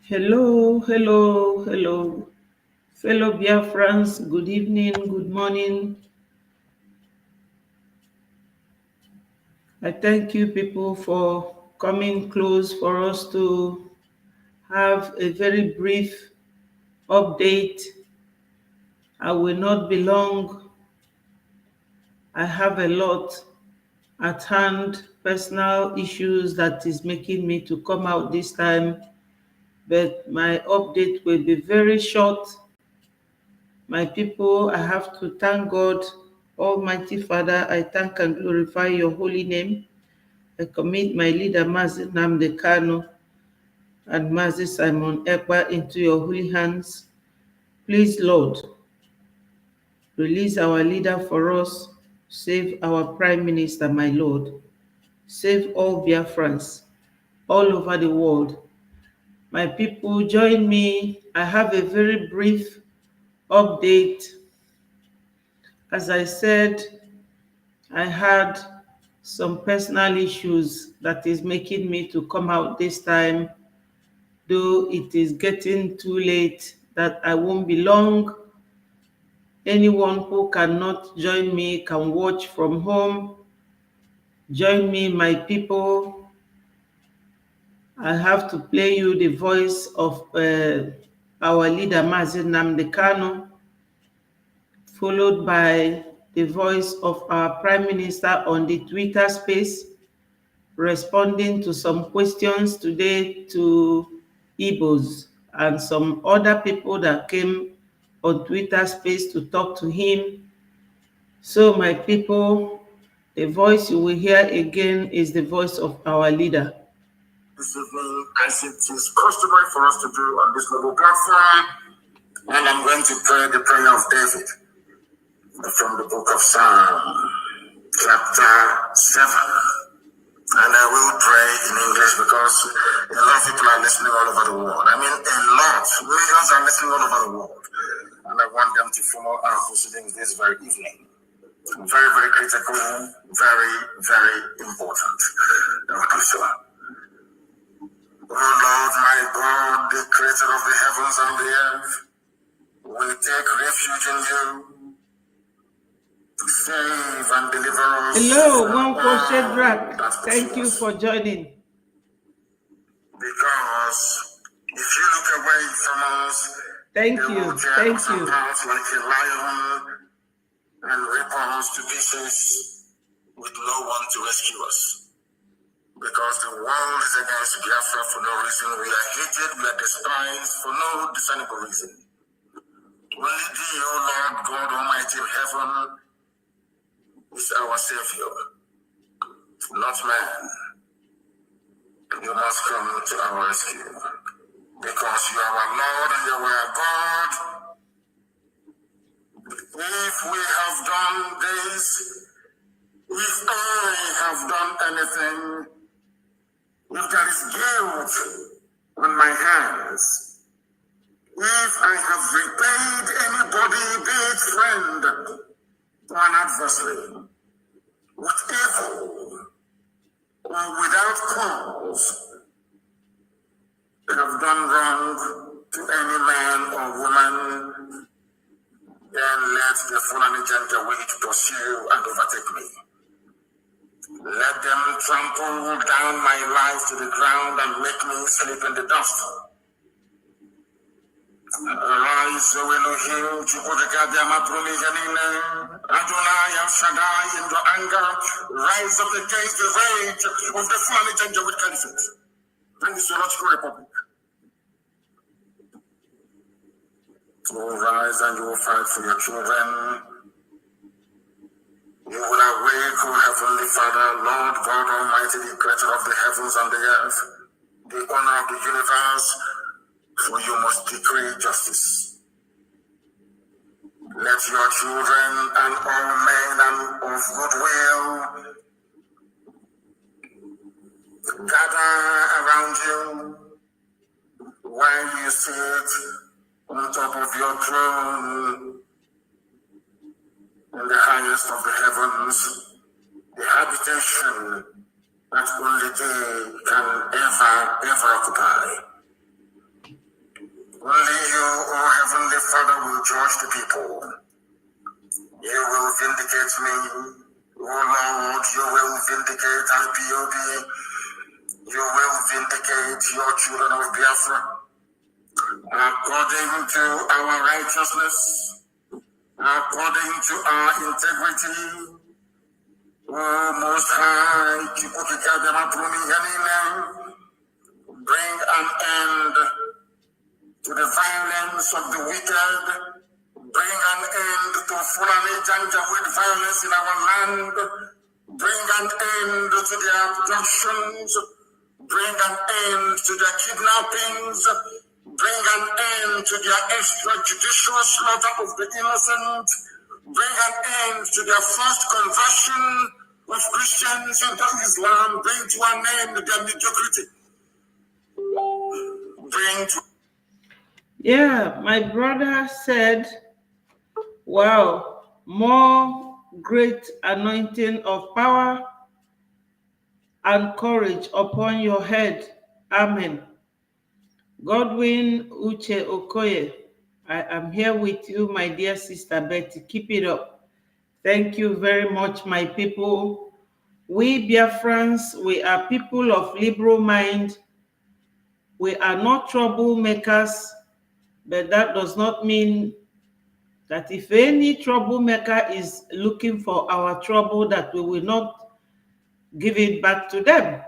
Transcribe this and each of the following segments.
Hello, hello, hello. Fellow Biafrans, good evening, good morning. I thank you people for coming close for us to have a very brief update. I will not be long. I have a lot at hand, personal issues that is making me to come out this time, but my update will be very short. My people, I have to thank God, Almighty Father. I thank and glorify your holy name. I commit my leader, Mazi Nnamdi Kanu, and Mazi Simon Ekpa into your holy hands. Please, Lord, release our leader for us. Save our Prime Minister, my Lord. Save all Biafrans all over the world. My people, join me. I have a very brief update. As I said, I had some personal issues that is making me to come out this time, though it is getting too late that I won't be long. Anyone who cannot join me can watch from home. Join me, my people. I have to play you the voice of our leader, Mazi Nnamdi Kanu, followed by the voice of our Prime Minister on the Twitter space, responding to some questions today to Igbos and some other people that came on Twitter space to talk to him. So, my people, the voice you will hear again is the voice of our leader. This evening, as it is customary for us to do on this noble platform, and I'm going to pray the prayer of David from the book of Psalm, chapter 7. And I will pray in English because a lot of people are listening all over the world. I mean, a lot. Millions are listening all over the world. And I want them to follow our proceedings this very evening. Very, very critical, very, very important. Okay, so. Oh Lord, my God, the creator of the heavens and the earth, we take refuge in you. Save and deliver us. Hello, Wonko Shedrack. Thank you for joining. Because if you look away from us, thank you. Like a lion and rip us to pieces with no one to rescue us. Because the world is against Biafra for no reason. We are hated, we are despised for no discernible reason. Only thee, O Lord God Almighty in heaven, is our Savior, not man. You must come to our rescue, because you are our Lord and you are our God. If we have done this, if I have done anything, if there is guilt on my hands, if I have repaid anybody, be it friend or an adversary, with evil or without cause, have done wrong to any man or woman, then let the fallen agenda wait pursue and overtake me. Let them trample down my life to the ground and make me sleep in the dust. Arise, O Elohim, Chukwudekadiama Prunijanine, Adonai El Shaddai, in your anger, rise up against the rage of the fallen agenda with caliphate and the Zoological Republic. You will rise and you will fight for your children. You will awake, O Heavenly Father, Lord God Almighty, the creator of the heavens and the earth, the owner of the universe, for you must decree justice. Let your children and all men and of goodwill gather around you while you sit on top of your throne in the highest of the heavens, the habitation that only they can ever occupy. judge the people. You will vindicate me, O Lord, you will vindicate IPOB, you will vindicate your children of Biafra, according to our righteousness, according to our integrity. O Most High, bring an end to the violence of the wicked, bring an end to Fulani Janjaweed violence in our land, bring an end to their abductions, bring an end to their kidnappings, bring an end to their extrajudicial slaughter of the innocent, bring an end to their forced conversion of Christians into Islam, bring to an end their mediocrity. Yeah, my brother said, wow, more great anointing of power and courage upon your head. Amen. Godwin Uche Okoye, I am here with you, my dear sister Betty. Keep it up. Thank you very much, my people. We Biafrans, we are people of liberal mind. We are not troublemakers, but that does not mean that if any troublemaker is looking for our trouble, that we will not give it back to them.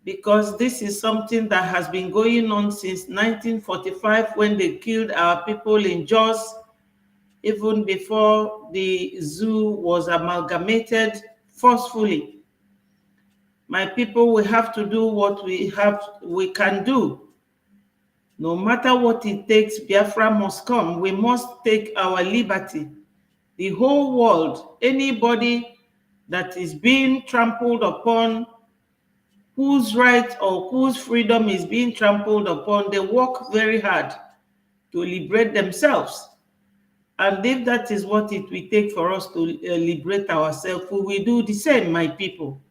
Because this is something that has been going on since 1945 when they killed our people in Jos, even before the zoo was amalgamated forcefully. My people, we have to do what we can do. No matter what it takes, Biafra must come. We must take our liberty. The whole world, anybody that is being trampled upon, whose right or whose freedom is being trampled upon, they work very hard to liberate themselves. And if that is what it will take for us to liberate ourselves, we will do the same, my people.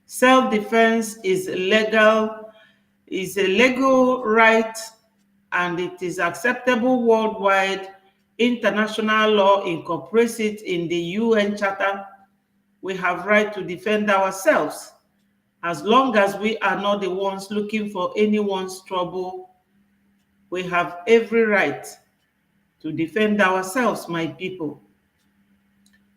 Self-defense is legal, is a legal right, and it is acceptable worldwide. International law incorporates it in the UN Charter. We have right to defend ourselves. As long as we are not the ones looking for anyone's trouble, we have every right to defend ourselves, my people.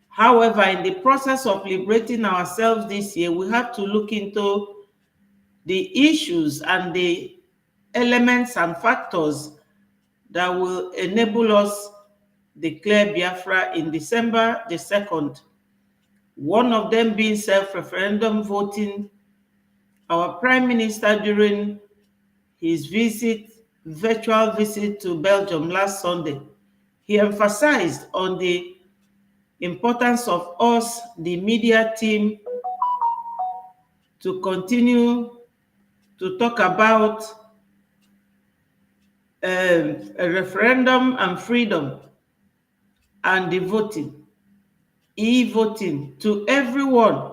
However, in the process of liberating ourselves this year, we have to look into the issues and the elements and factors that will enable us declare Biafra in December the 2nd. One of them being self-referendum voting. Our Prime Minister, during his virtual visit to Belgium last Sunday, he emphasized on the importance of us, the media team, to continue to talk about a referendum and freedom and the voting, e-voting to everyone.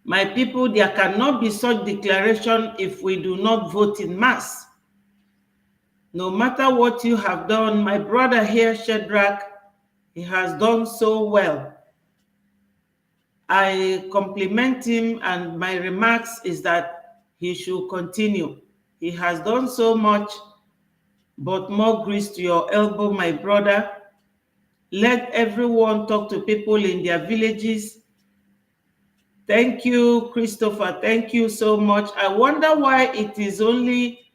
My people, there cannot be such declaration if we do not vote in mass. No matter what you have done, my brother here, Shadrach, he has done so well. I compliment him, and my remarks is that he should continue. He has done so much, but more grease to your elbow, my brother. Let everyone talk to people in their villages. Thank you, Christopher. Thank you so much. I wonder why it is only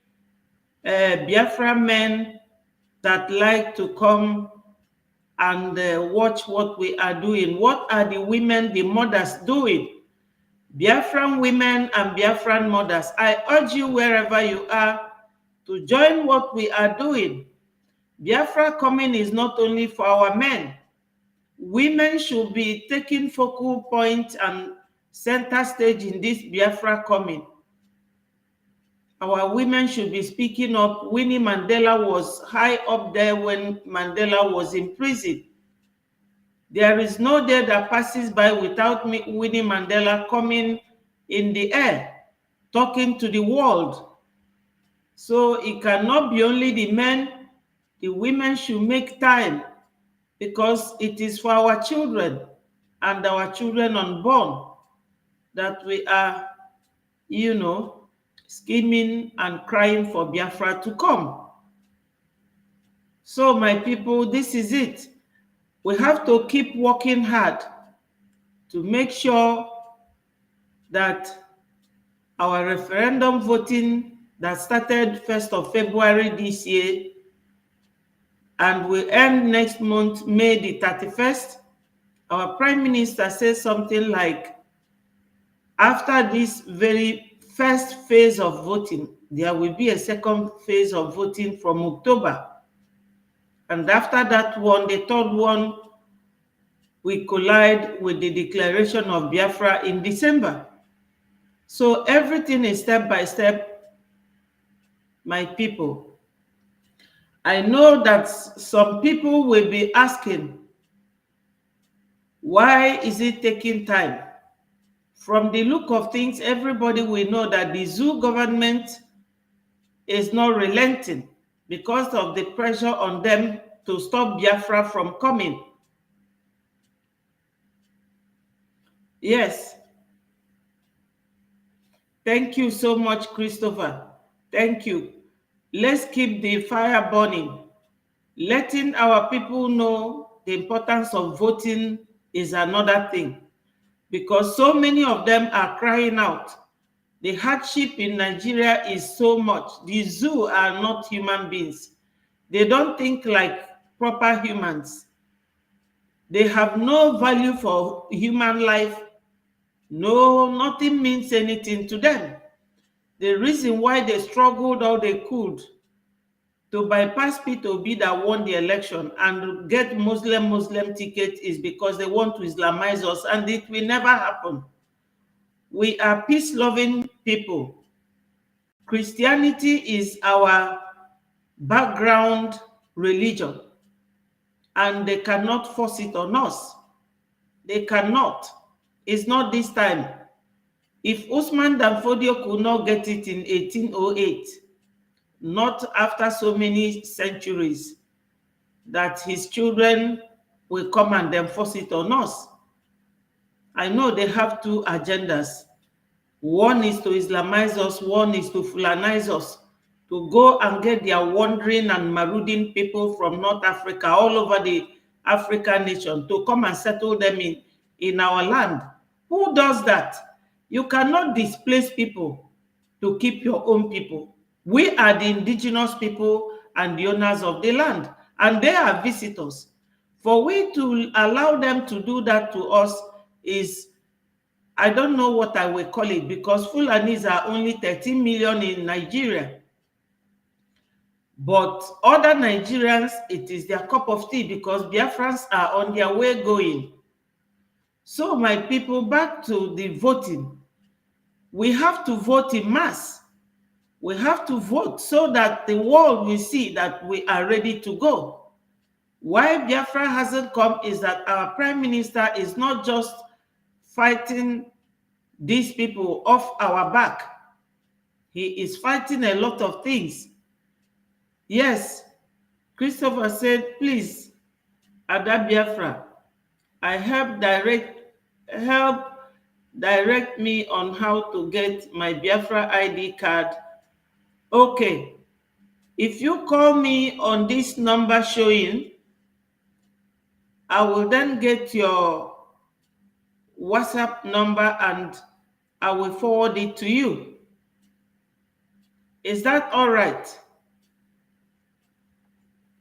Biafra men that like to come and watch what we are doing. What are the women, the mothers doing? Biafran women and Biafran mothers, I urge you wherever you are to join what we are doing. Biafra coming is not only for our men. Women should be taking focal point and center stage in this Biafra coming. Our women should be speaking up. Winnie Mandela was high up there when Mandela was in prison. There is no day that passes by without Winnie Mandela coming in the air, talking to the world. So it cannot be only the men. The women should make time because it is for our children and our children unborn that we are, scheming and crying for Biafra to come. So, my people, this is it. We have to keep working hard to make sure that our referendum voting that started 1st of February this year and will end next month, May the 31st, our Prime Minister says something like, after this very first phase of voting, there will be a second phase of voting from October. And after that one, the third one will collide with the declaration of Biafra in December. So everything is step by step, my people. I know that some people will be asking, why is it taking time? From the look of things, everybody will know that the zoo government is not relenting because of the pressure on them to stop Biafra from coming. Yes. Thank you so much, Christopher. Thank you. Let's keep the fire burning. Letting our people know the importance of voting is another thing, because so many of them are crying out. The hardship in Nigeria is so much. The zoo are not human beings. They don't think like proper humans. They have no value for human life. No, nothing means anything to them. The reason why they struggled all they could to bypass P2B that won the election and get Muslim ticket is because they want to Islamize us, and it will never happen. We are peace-loving people. Christianity is our background religion, and they cannot force it on us. They cannot. It's not this time. If Usman Danfodio could not get it in 1808, not after so many centuries, that his children will come and then force it on us. I know they have two agendas. One is to Islamize us, one is to Fulanize us, to go and get their wandering and marauding people from North Africa, all over the African nation, to come and settle them in our land. Who does that? You cannot displace people to keep your own people. We are the indigenous people and the owners of the land, and they are visitors. For we to allow them to do that to us is, I don't know what I will call it, because Fulanis are only 13 million in Nigeria. But other Nigerians, it is their cup of tea because Biafrans are on their way going. So my people, back to the voting. We have to vote in mass. We have to vote so that the world will see that we are ready to go. Why Biafra hasn't come is that our Prime Minister is not just fighting these people off our back. He is fighting a lot of things. Yes, Christopher said, please, Ada Biafra, I help direct me on how to get my Biafra ID card. Okay, if you call me on this number showing, I will then get your WhatsApp number and I will forward it to you. Is that all right?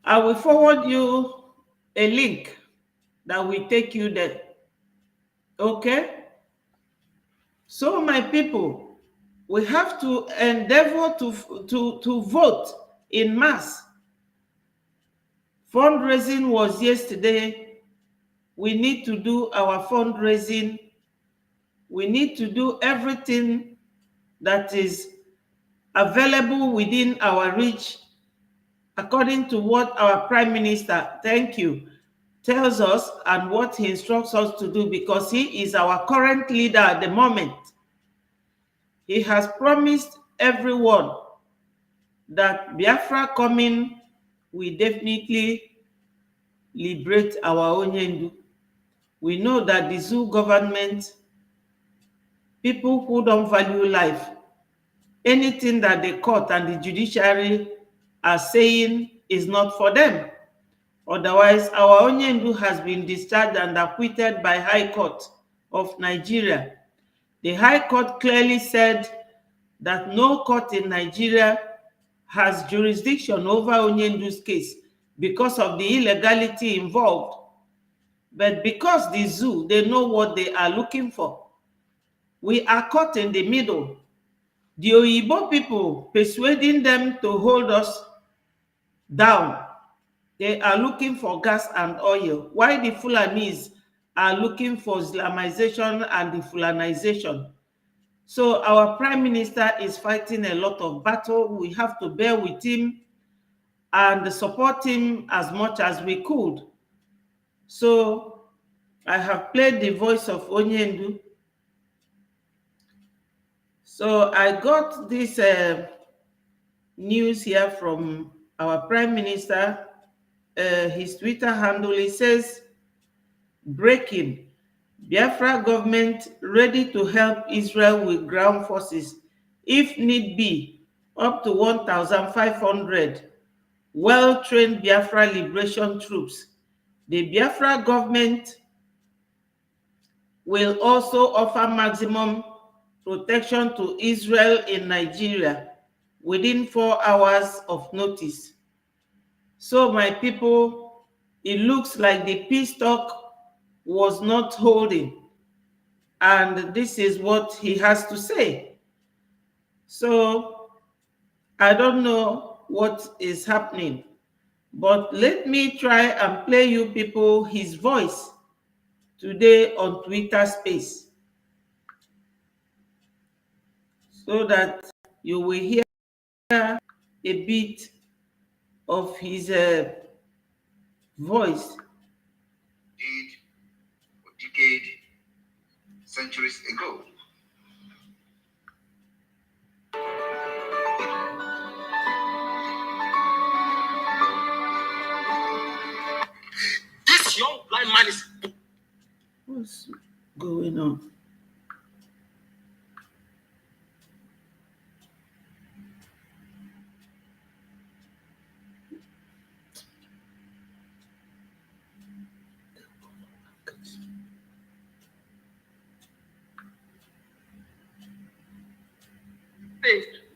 I will forward you a link that will take you there. Okay? So my people, we have to endeavor to vote in mass. Fundraising was yesterday. We need to do our fundraising. We need to do everything that is available within our reach, according to what our Prime Minister, thank you, tells us and what he instructs us to do, because he is our current leader at the moment. He has promised everyone that Biafra coming we definitely liberate our Onyendu. We know that the zoo government, people who don't value life, anything that the court and the judiciary are saying is not for them. Otherwise, our Onyendu has been discharged and acquitted by High Court of Nigeria. The High Court clearly said that no court in Nigeria has jurisdiction over Onyendu's case because of the illegality involved. But because the zoo, they know what they are looking for. We are caught in the middle. The Oyibo people persuading them to hold us down. They are looking for gas and oil, while the Fulanis are looking for Islamization and the Fulanization. So our Prime Minister is fighting a lot of battle. We have to bear with him and support him as much as we could. So I have played the voice of Onyendu. So I got this news here from our Prime Minister. His Twitter handle, it says, breaking, Biafra government ready to help Israel with ground forces if need be, up to 1,500 well-trained Biafra liberation troops. The Biafra government will also offer maximum protection to Israel in Nigeria within 4 hours of notice. So my people, it looks like the peace talk was not holding. And this is what he has to say. So I don't know what is happening, but let me try and play you people his voice today on Twitter Space so that you will hear a bit of his voice. Did or decade, centuries ago. This young blind man is. What's going on?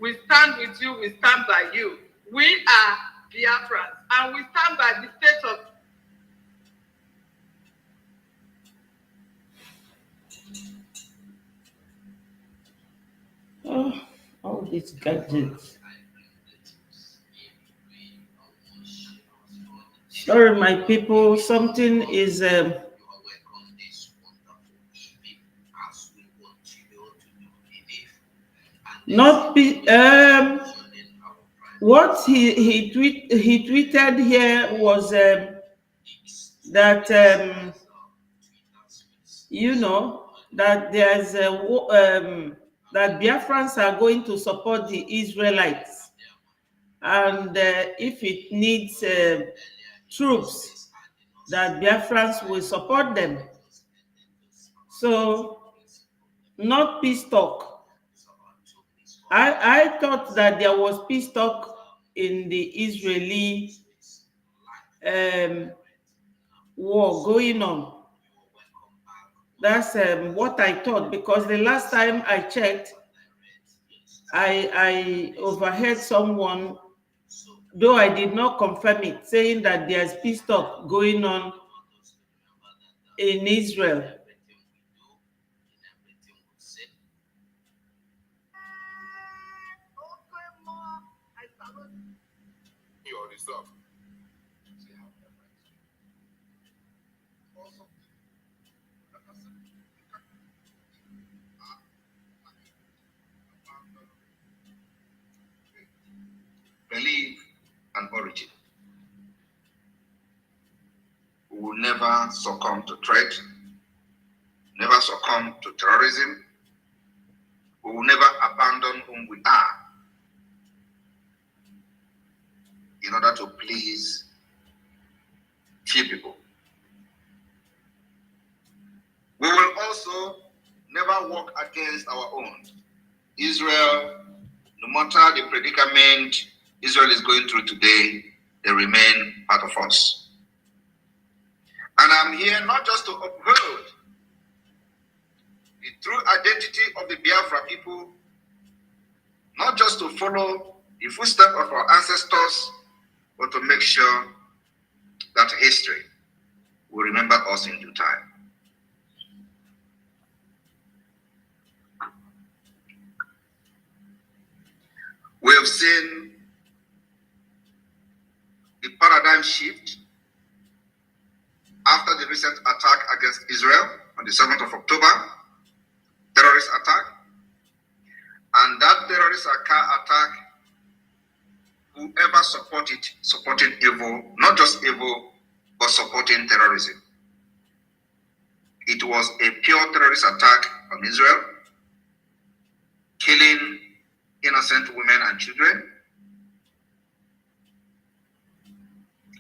We stand with you, we stand by you. We are Biafrans, and we stand by the state of. Oh, all these gadgets. Sorry, my people, something is not be, what he tweeted here was that you know that there's that Biafrans are going to support the Israelites, and if it needs troops, that Biafrans will support them. So, not peace talk. I thought that there was peace talk in the Israeli war going on. That's what I thought, because the last time I checked, I overheard someone, though I did not confirm it, saying that there's peace talk going on in Israel. Your resolve. Belief and origin. We will never succumb to threat, never succumb to terrorism. We will never abandon whom we are. In in order to please few people. We will also never work against our own. Israel, no matter the predicament Israel is going through today, they remain part of us. And I'm here not just to uphold the true identity of the Biafra people, not just to follow the footsteps of our ancestors, but to make sure that history will remember us in due time. We have seen the paradigm shift after the recent attack against Israel on the 7th of October, terrorist attack. And that terrorist attack, whoever supported evil, not just evil, but supporting terrorism. It was a pure terrorist attack on Israel, killing innocent women and children.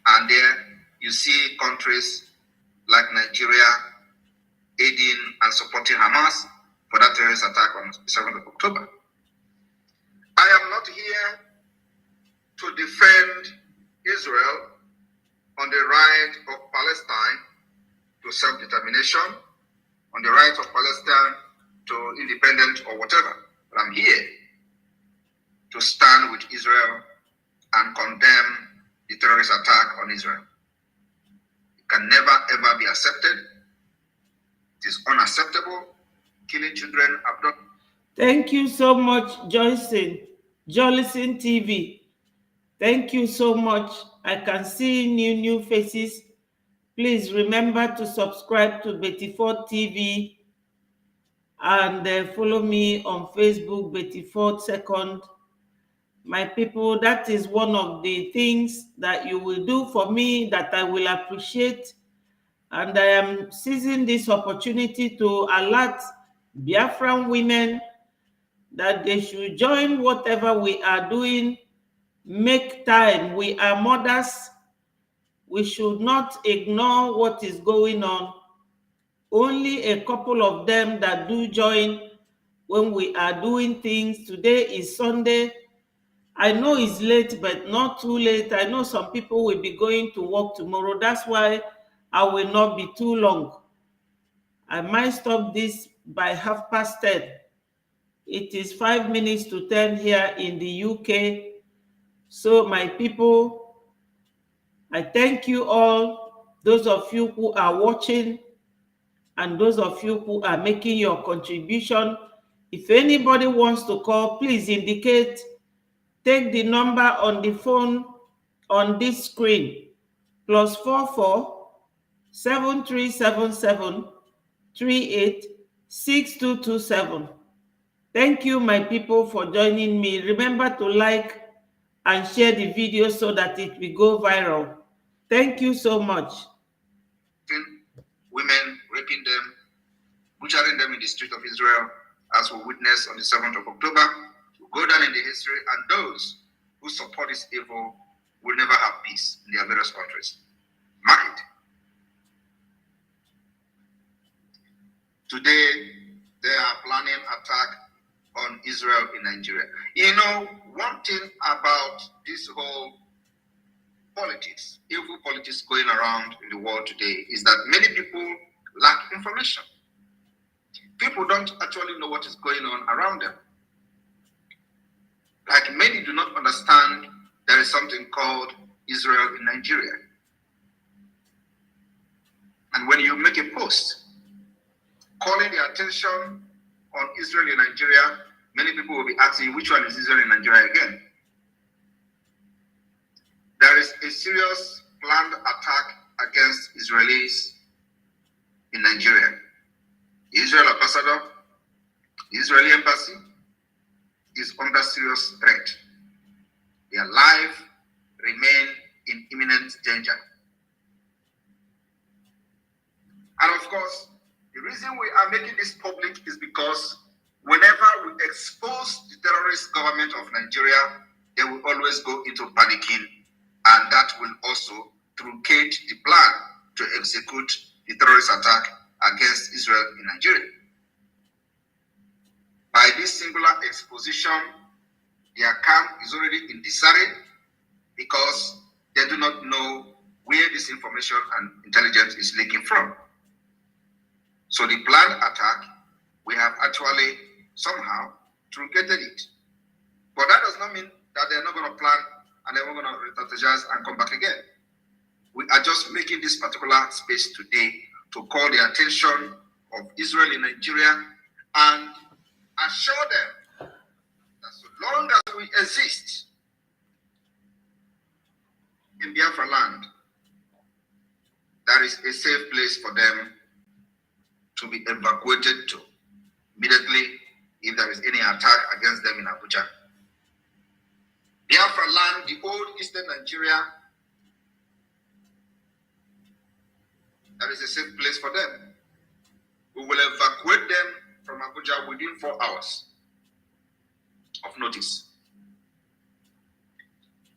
And there you see countries like Nigeria aiding and supporting Hamas for that terrorist attack on the 7th of October. I am not here to defend Israel on the right of Palestine to self-determination, on the right of Palestine to independence or whatever. But I'm here to stand with Israel and condemn the terrorist attack on Israel. It can never ever be accepted. It is unacceptable. Killing children, abducting. Thank you so much, Joyson. Jolison TV. Thank you so much. I can see new faces. Please remember to subscribe to Betty Ford TV and follow me on Facebook, Betty Ford Second. My people, that is one of the things that you will do for me that I will appreciate. And I am seizing this opportunity to alert Biafran women that they should join whatever we are doing. Make time. We are mothers. We should not ignore what is going on. Only a couple of them that do join when we are doing things. Today is Sunday. I know it's late, but not too late. I know some people will be going to work tomorrow. That's why I will not be too long. I might stop this by 10:30. It is 5 minutes to 10 here in the UK. So my people, I thank you all, those of you who are watching and those of you who are making your contribution. If anybody wants to call, please indicate. Take the number on the phone on this screen, +44 7377 386227. Thank you, my people, for joining me. Remember to like and share the video so that it will go viral. Thank you so much. Women, raping them, butchering them in the street of Israel, as we witnessed on the 7th of October, will go down in the history, and those who support this evil will never have peace in their various countries. Mark it. Today, they are planning attack on Israel in Nigeria. You know, one thing about this whole politics, evil politics going around in the world today, is that many people lack information. People don't actually know what is going on around them. Like many do not understand there is something called Israel in Nigeria. And when you make a post calling the attention on Israel in Nigeria, many people will be asking, which one is Israel in Nigeria again? There is a serious planned attack against Israelis in Nigeria. The Israel ambassador, the Israeli embassy is under serious threat. Their life remain in imminent danger. And of course, the reason we are making this public is because whenever we expose the terrorist government of Nigeria, they will always go into panicking and that will also truncate the plan to execute the terrorist attack against Israel in Nigeria. By this singular exposition, their camp is already in disarray because they do not know where this information and intelligence is leaking from. So the planned attack, we have actually somehow truncated it. But that does not mean that they're not going to plan and they're not going to re-strategize and come back again. We are just making this particular space today to call the attention of Israel in Nigeria and assure them that so long as we exist in Biafra land, there is a safe place for them to be evacuated to immediately if there is any attack against them in Abuja. Biafra land, the old eastern Nigeria, there is a safe place for them. We will evacuate them from Abuja within 4 hours of notice.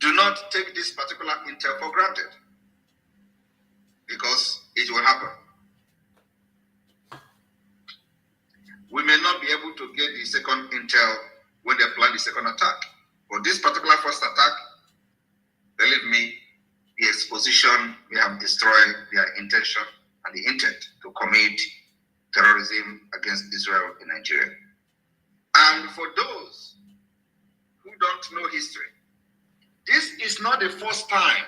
Do not take this particular intel for granted, because it will happen. We may not be able to get the second intel when they plan the second attack, but this particular first attack, believe me, the exposition may have destroyed their intention and the intent to commit terrorism against Israel in Nigeria. And for those who don't know history, this is not the first time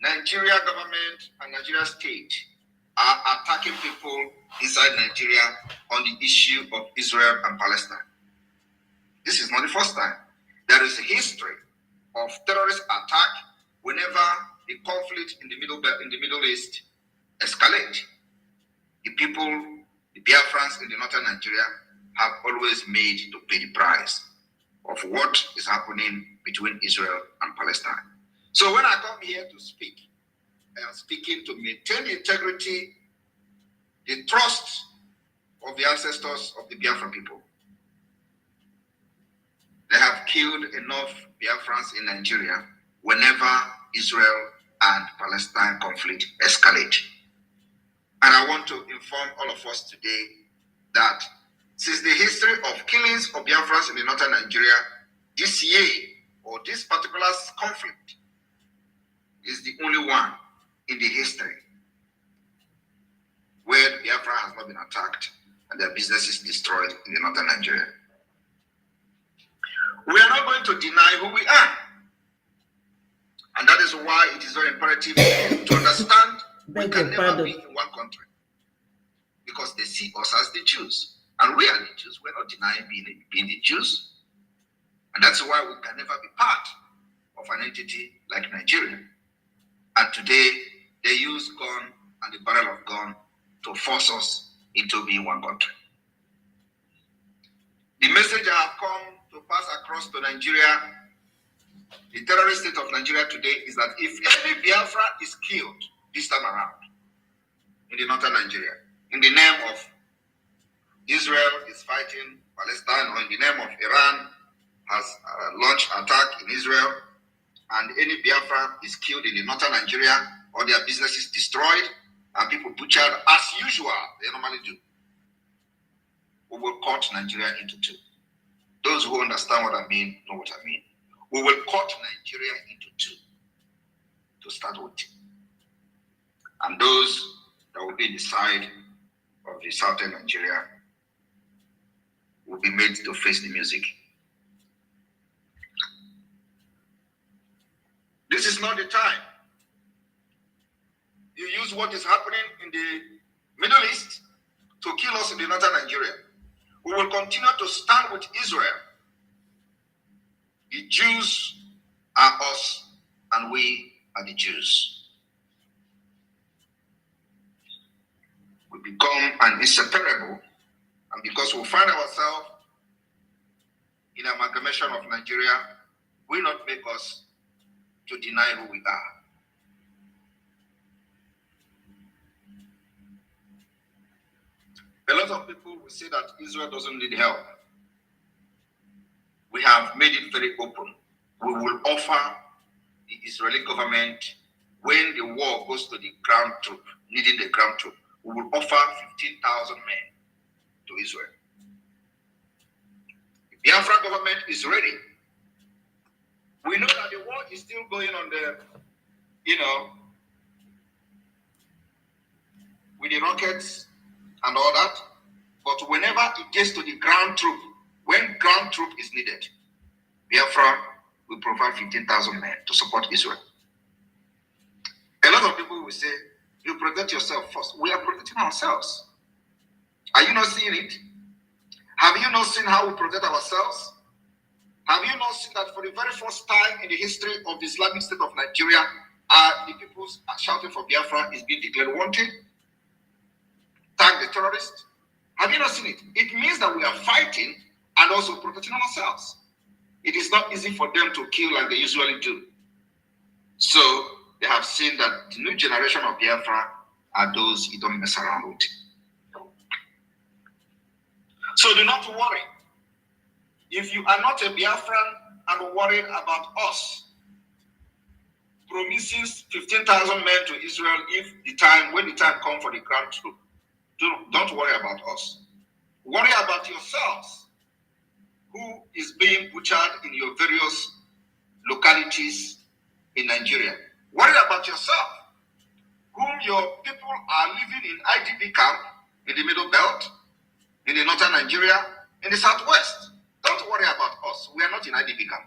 Nigeria government and Nigeria state are attacking people inside Nigeria on the issue of Israel and Palestine. This is not the first time. There is a history of terrorist attack whenever the conflict in the Middle East escalates. The people, the Biafrans in the northern Nigeria, have always made to pay the price of what is happening between Israel and Palestine. So when I come here to speak, I am speaking to maintain the integrity, the trust of the ancestors of the Biafran people. They have killed enough Biafrans in Nigeria whenever Israel and Palestine conflict escalate. And I want to inform all of us today that since the history of killings of Biafrans in the northern Nigeria, this year, or this particular conflict, is the only one in the history where Biafra has not been attacked and their businesses destroyed in the northern Nigeria. We are not going to deny who we are. And that is why it is very imperative to understand we can never be in one country. Because they see us as the Jews. And we are the Jews. We're not denying being the Jews. And that's why we can never be part of an entity like Nigeria. And today, they use gun and the barrel of gun to force us into being one country. The message I have come to pass across to Nigeria, the terrorist state of Nigeria today, is that if any Biafra is killed this time around in the northern Nigeria, in the name of Israel is fighting Palestine, or in the name of Iran has launched attack in Israel, and any Biafra is killed in the northern Nigeria, or their businesses destroyed, and people butchered as usual, they normally do, we will cut Nigeria into two. Those who understand what I mean know what I mean. We will cut Nigeria into two to start with. And those that will be in the side of the southern Nigeria will be made to face the music. This is not the time. You use what is happening in the Middle East to kill us in the northern Nigeria. We will continue to stand with Israel. The Jews are us, and we are the Jews. We become an inseparable, and because we find ourselves in amalgamation of Nigeria, will not make us to deny who we are. A lot of people will say that Israel doesn't need help. We have made it very open. We will offer the Israeli government, when the war goes to the ground troop, needing the ground troop, we will offer 15,000 men to Israel. The Biafra government is ready. We know that the war is still going on the, with the rockets and all that. But whenever it gets to the ground troop, when ground troop is needed, Biafra will provide 15,000 men to support Israel. A lot of people will say, you protect yourself first. We are protecting ourselves. Are you not seeing it? Have you not seen how we protect ourselves? Have you not seen that for the very first time in the history of the Islamic State of Nigeria, the people shouting for Biafra is being declared wanted? Tag the terrorists. Have you not seen it? It means that we are fighting and also protecting ourselves. It is not easy for them to kill like they usually do. So they have seen that the new generation of Biafra are those you don't mess around with. So do not worry. If you are not a Biafran and worried about us promising 15,000 men to Israel when the time comes for the ground troop, don't worry about us. Worry about yourselves, who is being butchered in your various localities in Nigeria. Worry about yourself, whom your people are living in IDP camp in the Middle Belt, in the northern Nigeria, in the southwest. Don't worry about us. We are not in IDP camp.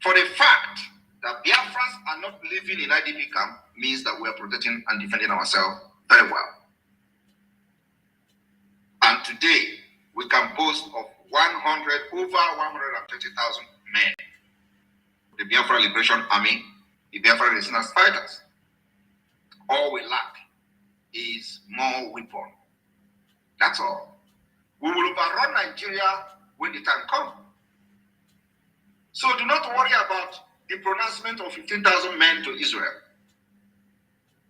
For the fact that Biafrans are not living in IDP camp means that we are protecting and defending ourselves very well. And today, we can boast of over 130,000 men. The Biafra Liberation Army, the Biafra Resistance Fighters. All we lack is more weapons. That's all. We will overrun Nigeria when the time comes. So do not worry about the pronouncement of 15,000 men to Israel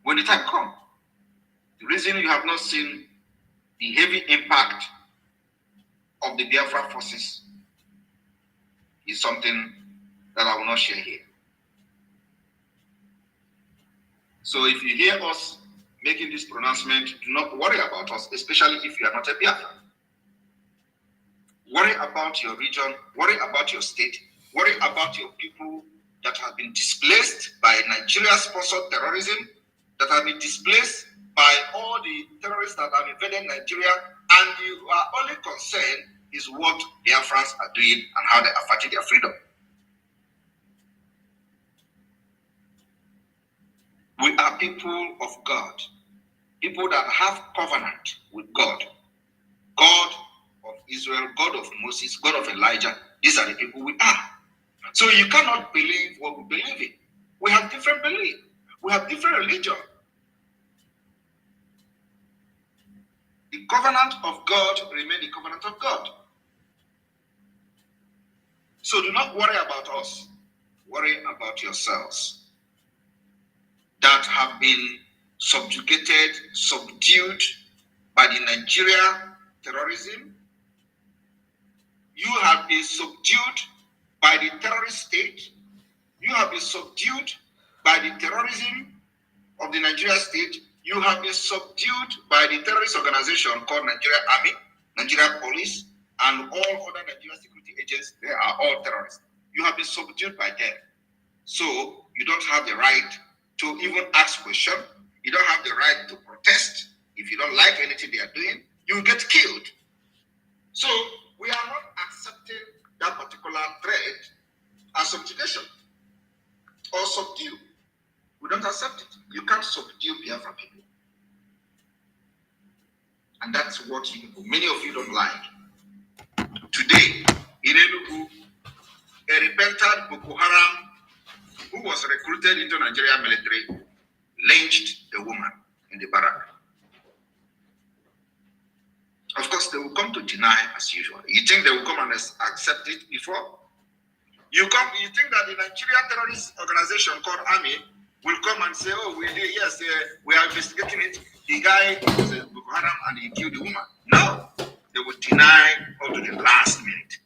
when the time comes. The reason you have not seen the heavy impact of the Biafra forces is something that I will not share here. So if you hear us making this pronouncement, do not worry about us, especially if you are not a Biafra. Worry about your region, worry about your state, worry about your people that have been displaced by Nigeria-sponsored terrorism, that have been displaced by all the terrorists that have invaded Nigeria, and you are only concerned is what Biafrans are doing and how they are fighting their freedom. We are people of God, people that have covenant with God, God of Israel, God of Moses, God of Elijah. These are the people we are. So you cannot believe what we believe in. We have different beliefs. We have different religion. The covenant of God remains the covenant of God. So do not worry about us. Worry about yourselves that have been subjugated, subdued by the Nigeria terrorism. You have been subdued by the terrorist state. You have been subdued by the terrorism of the Nigeria state. You have been subdued by the terrorist organization called Nigeria Army, Nigeria Police, and all other Nigeria security agents. They are all terrorists. You have been subdued by them. So you don't have the right to even ask questions. You don't have the right to protest. If you don't like anything they are doing, you will get killed. So we are not accepting that particular threat as subjugation or subdue. We don't accept it. You can't subdue Biafra people. And that's what many of you don't like. Today, in Enugu, a repentant Boko Haram who was recruited into Nigeria military lynched a woman in the barrack. Of course, they will come to deny as usual. You think they will come and accept it before? You think that the Nigerian terrorist organization called Army will come and say, oh, yes, we are investigating it. The guy was a Boko Haram and he killed the woman. No, they will deny up to the last minute.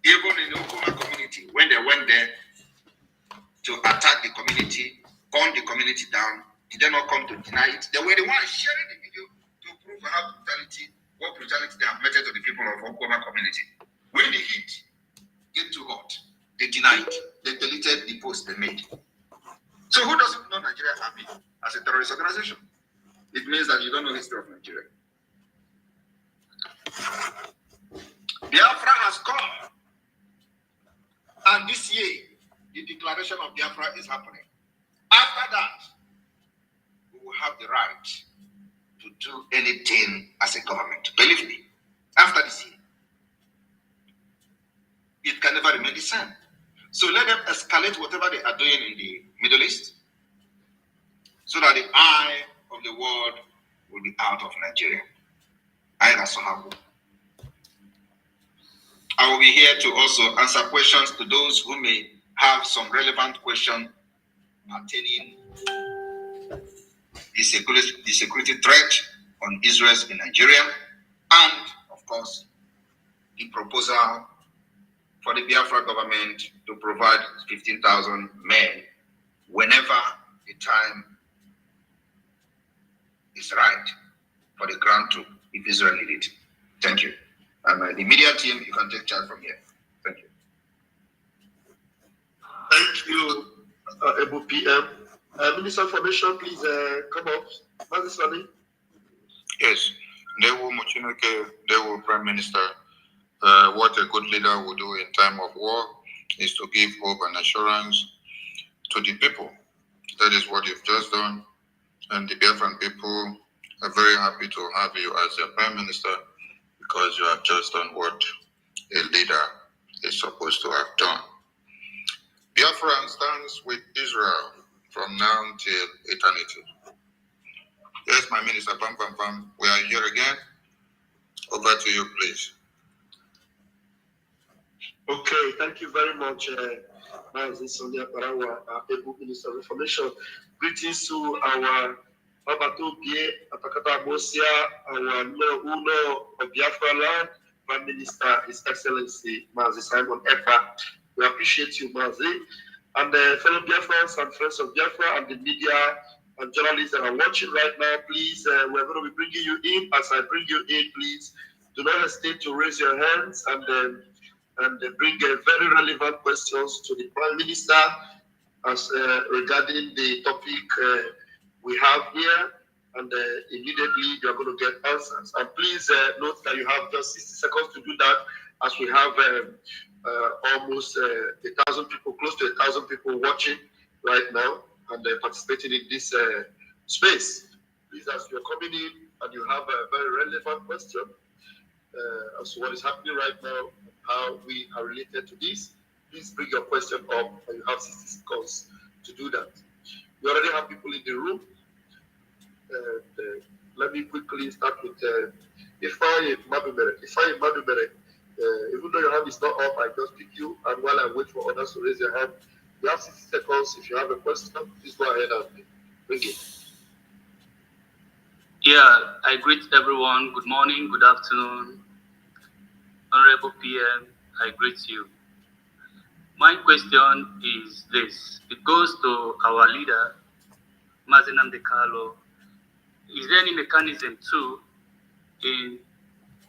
Even in the Okuma community, when they went there to attack the community, burn the community down, did they not come to deny it? They were the ones sharing the video to prove what brutality they have meted to the people of Okuma community. When the heat get too hot, they denied. They deleted the post they made. So who doesn't know Nigeria Army as a terrorist organization? It means that you don't know the history of Nigeria. Biafra has come. And this year, the declaration of Biafra is happening. After that, we will have the right to do anything as a government. Believe me, after this year, it can never remain the same. So let them escalate whatever they are doing in the Middle East, so that the eye of the world will be out of Nigeria. I will be here to also answer questions to those who may have some relevant question pertaining the security threat on Israel in Nigeria, and of course the proposal for the Biafra government to provide 15,000 men whenever the time is right for the ground troop if Israel need it. Thank you. And the media team, you can take charge from here. Thank you. Thank you, Ebu PM. Minister of Information, please come up. Yes, they will Prime Minister. What a good leader will do in time of war is to give hope and assurance to the people. That is what you've just done. And the Biafran people are very happy to have you as their Prime Minister, because you have just done what a leader is supposed to have done. Biafra stands with Israel from now till eternity. Yes, my minister, Pam Pam Pam, we are here again. Over to you, please. Okay, thank you very much, Sonia Parawa, Ebu Minister of Information. Greetings to our Babato Bie, Atakata Bosia, our Uno of Biafra land, Prime Minister, His Excellency, Mazi Simon Ekpa. We appreciate you, Mazi. And fellow Biafrans and friends of Biafra and the media and journalists that are watching right now, please, we're going to be bringing you in. As I bring you in, please do not hesitate to raise your hands and bring very relevant questions to the Prime Minister as regarding the topic we have here, and immediately you're going to get answers. And please note that you have just 60 seconds to do that, as we have almost 1,000 people, close to 1,000 people watching right now and participating in this space. Please, as you're coming in and you have a very relevant question as to what is happening right now, how we are related to this, please bring your question up, and you have 60 seconds to do that. We already have people in the room. Let me quickly start with Ifeanyi Madubere. Ifeanyi Madubere, even though your hand is not up, I just pick you, and while I wait for others to raise their hand, you have 60 seconds. If you have a question, please go ahead and bring it. Yeah, I greet everyone. Good morning, good afternoon. Honorable PM, I greet you. My question is this. It goes to our leader, Mazi Nnamdi Kanu. Is there any mechanism too in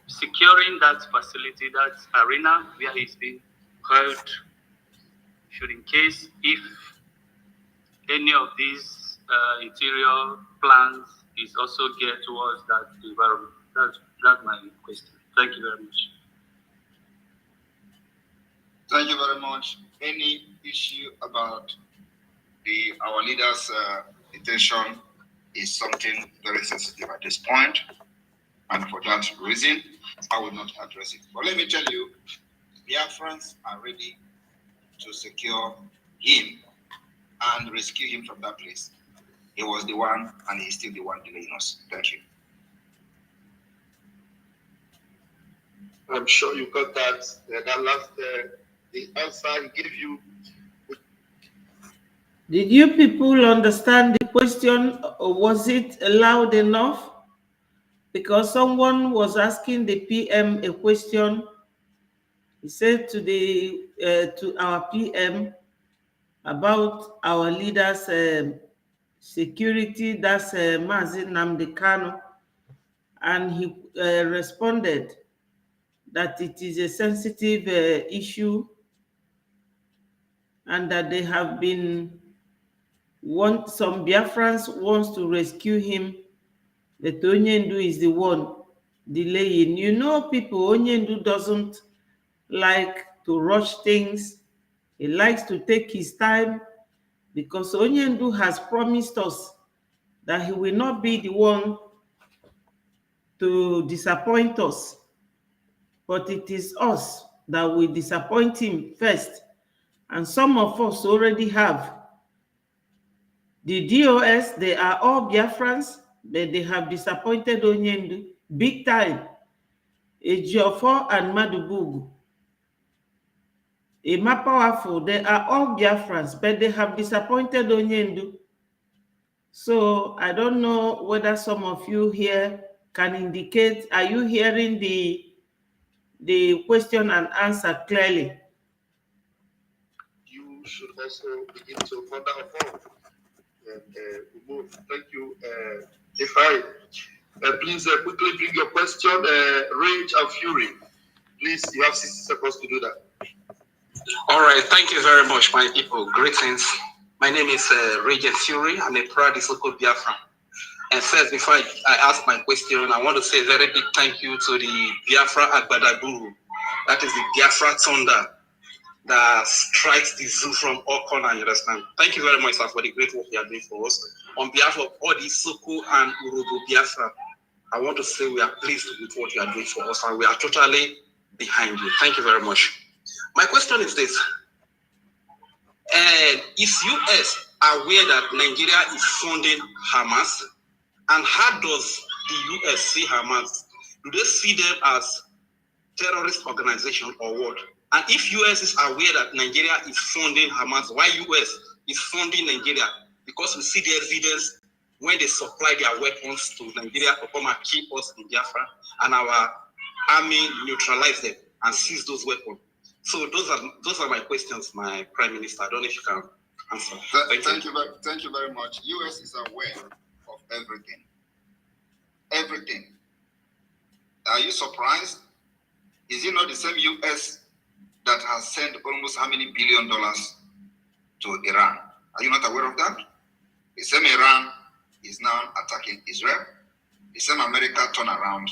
securing that facility, that arena where he's being held, should in case if any of these interior plans is also geared towards that environment? That's my question. Thank you very much. Thank you very much. Any issue about our leaders' detention is something very sensitive at this point, and for that reason, I will not address it. But let me tell you, Biafrans are ready to secure him and rescue him from that place. He was the one, and he's still the one delaying us. Thank you. I'm sure you got that. That last the answer he gave you. Did you people understand the question, or was it loud enough? Because someone was asking the PM a question He said to to our PM about our leaders' security, that's Mazi Nnamdi Kanu, and he responded that it is a sensitive issue and that they have been some Biafrans wants to rescue him, but Onyendu is the one delaying. You know, people, Onyendu doesn't like to rush things. He likes to take his time because Onyendu has promised us that he will not be the one to disappoint us, but it is us that will disappoint him first. And some of us already have. The DOS, they are all Biafrans, but they have disappointed Onyendu big time. Ejiofor and Madubugu. Ema Powerful, they are all Biafrans, but they have disappointed Onyendu. So I don't know whether some of you here can indicate, are you hearing the question and answer clearly? You should also begin to further evolve. Thank you. If I please quickly bring your question, Rage and Fury. Please, you have 60 seconds to do that. All right, thank you very much, my people. Greetings. My name is Rage and Fury. I'm a proud local Biafran. And first, before I ask my question, I want to say a very big thank you to the Biafra Agbadaguru. That is the Biafra Thunder that strikes the zoo from all corners, you understand? Thank you very much, sir, for the great work you are doing for us. On behalf of all the Soko and Urubu Biafra, I want to say we are pleased with what you are doing for us, and we are totally behind you. Thank you very much. My question is this. Is US aware that Nigeria is funding Hamas? And how does the US see Hamas? Do they see them as terrorist organization or what? And if US is aware that Nigeria is funding Hamas, why US is funding Nigeria? Because we see the evidence when they supply their weapons to Nigeria to come and keep us in Biafra, and our army neutralize them and seize those weapons. So those are my questions, my Prime Minister. I don't know if you can answer. Thank you very much. US is aware of everything. Everything. Are you surprised? Is it not the same US that has sent almost how many $1 billion to Iran? Are you not aware of that? The same Iran is now attacking Israel. The same America turn around,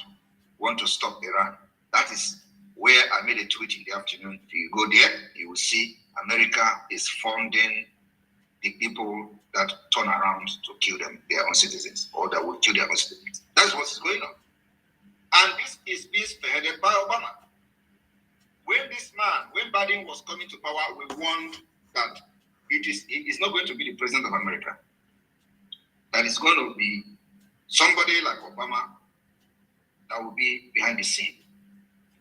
want to stop Iran. That is where I made a tweet in the afternoon. If you go there, you will see America is funding the people that turn around to kill their own citizens, or that will kill their own citizens. That's what's going on. And this is being spearheaded by Obama. When Biden was coming to power, we warned that it is not going to be the president of America. That is going to be somebody like Obama that will be behind the scene.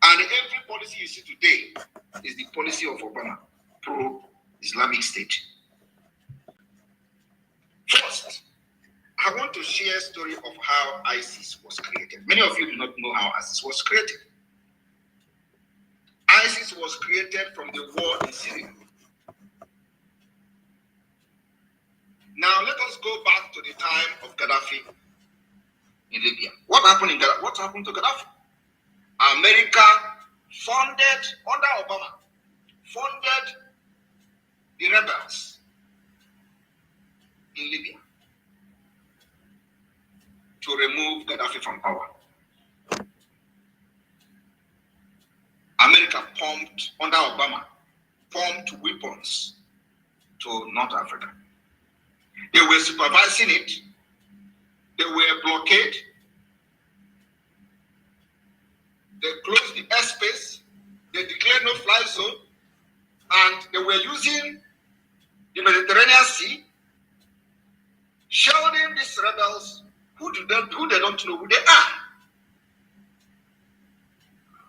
And every policy you see today is the policy of Obama, pro-Islamic State. First, I want to share a story of how ISIS was created. Many of you do not know how ISIS was created. ISIS was created from the war in Syria. Now let us go back to the time of Gaddafi in Libya. What happened to Gaddafi? America funded, under Obama, funded the rebels in Libya to remove Gaddafi from power. America pumped, under Obama, pumped weapons to North Africa. They were supervising it. They were blockade. They closed the airspace. They declared no fly zone. And they were using the Mediterranean Sea, shielding these rebels who they don't know who they are.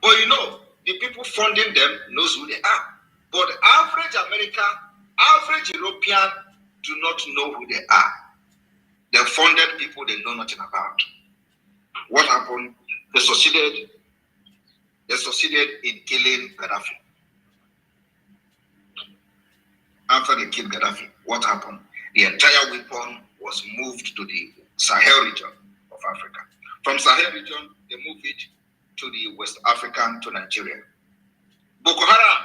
But you know, the people funding them knows who they are. But average American, average European do not know who they are. They funded people they know nothing about. What happened? They succeeded in killing Gaddafi. after they killed Gaddafi, what happened? The entire weapon was moved to the Sahel region of Africa. From Sahel region, they moved it to the West African, to Nigeria. Boko Haram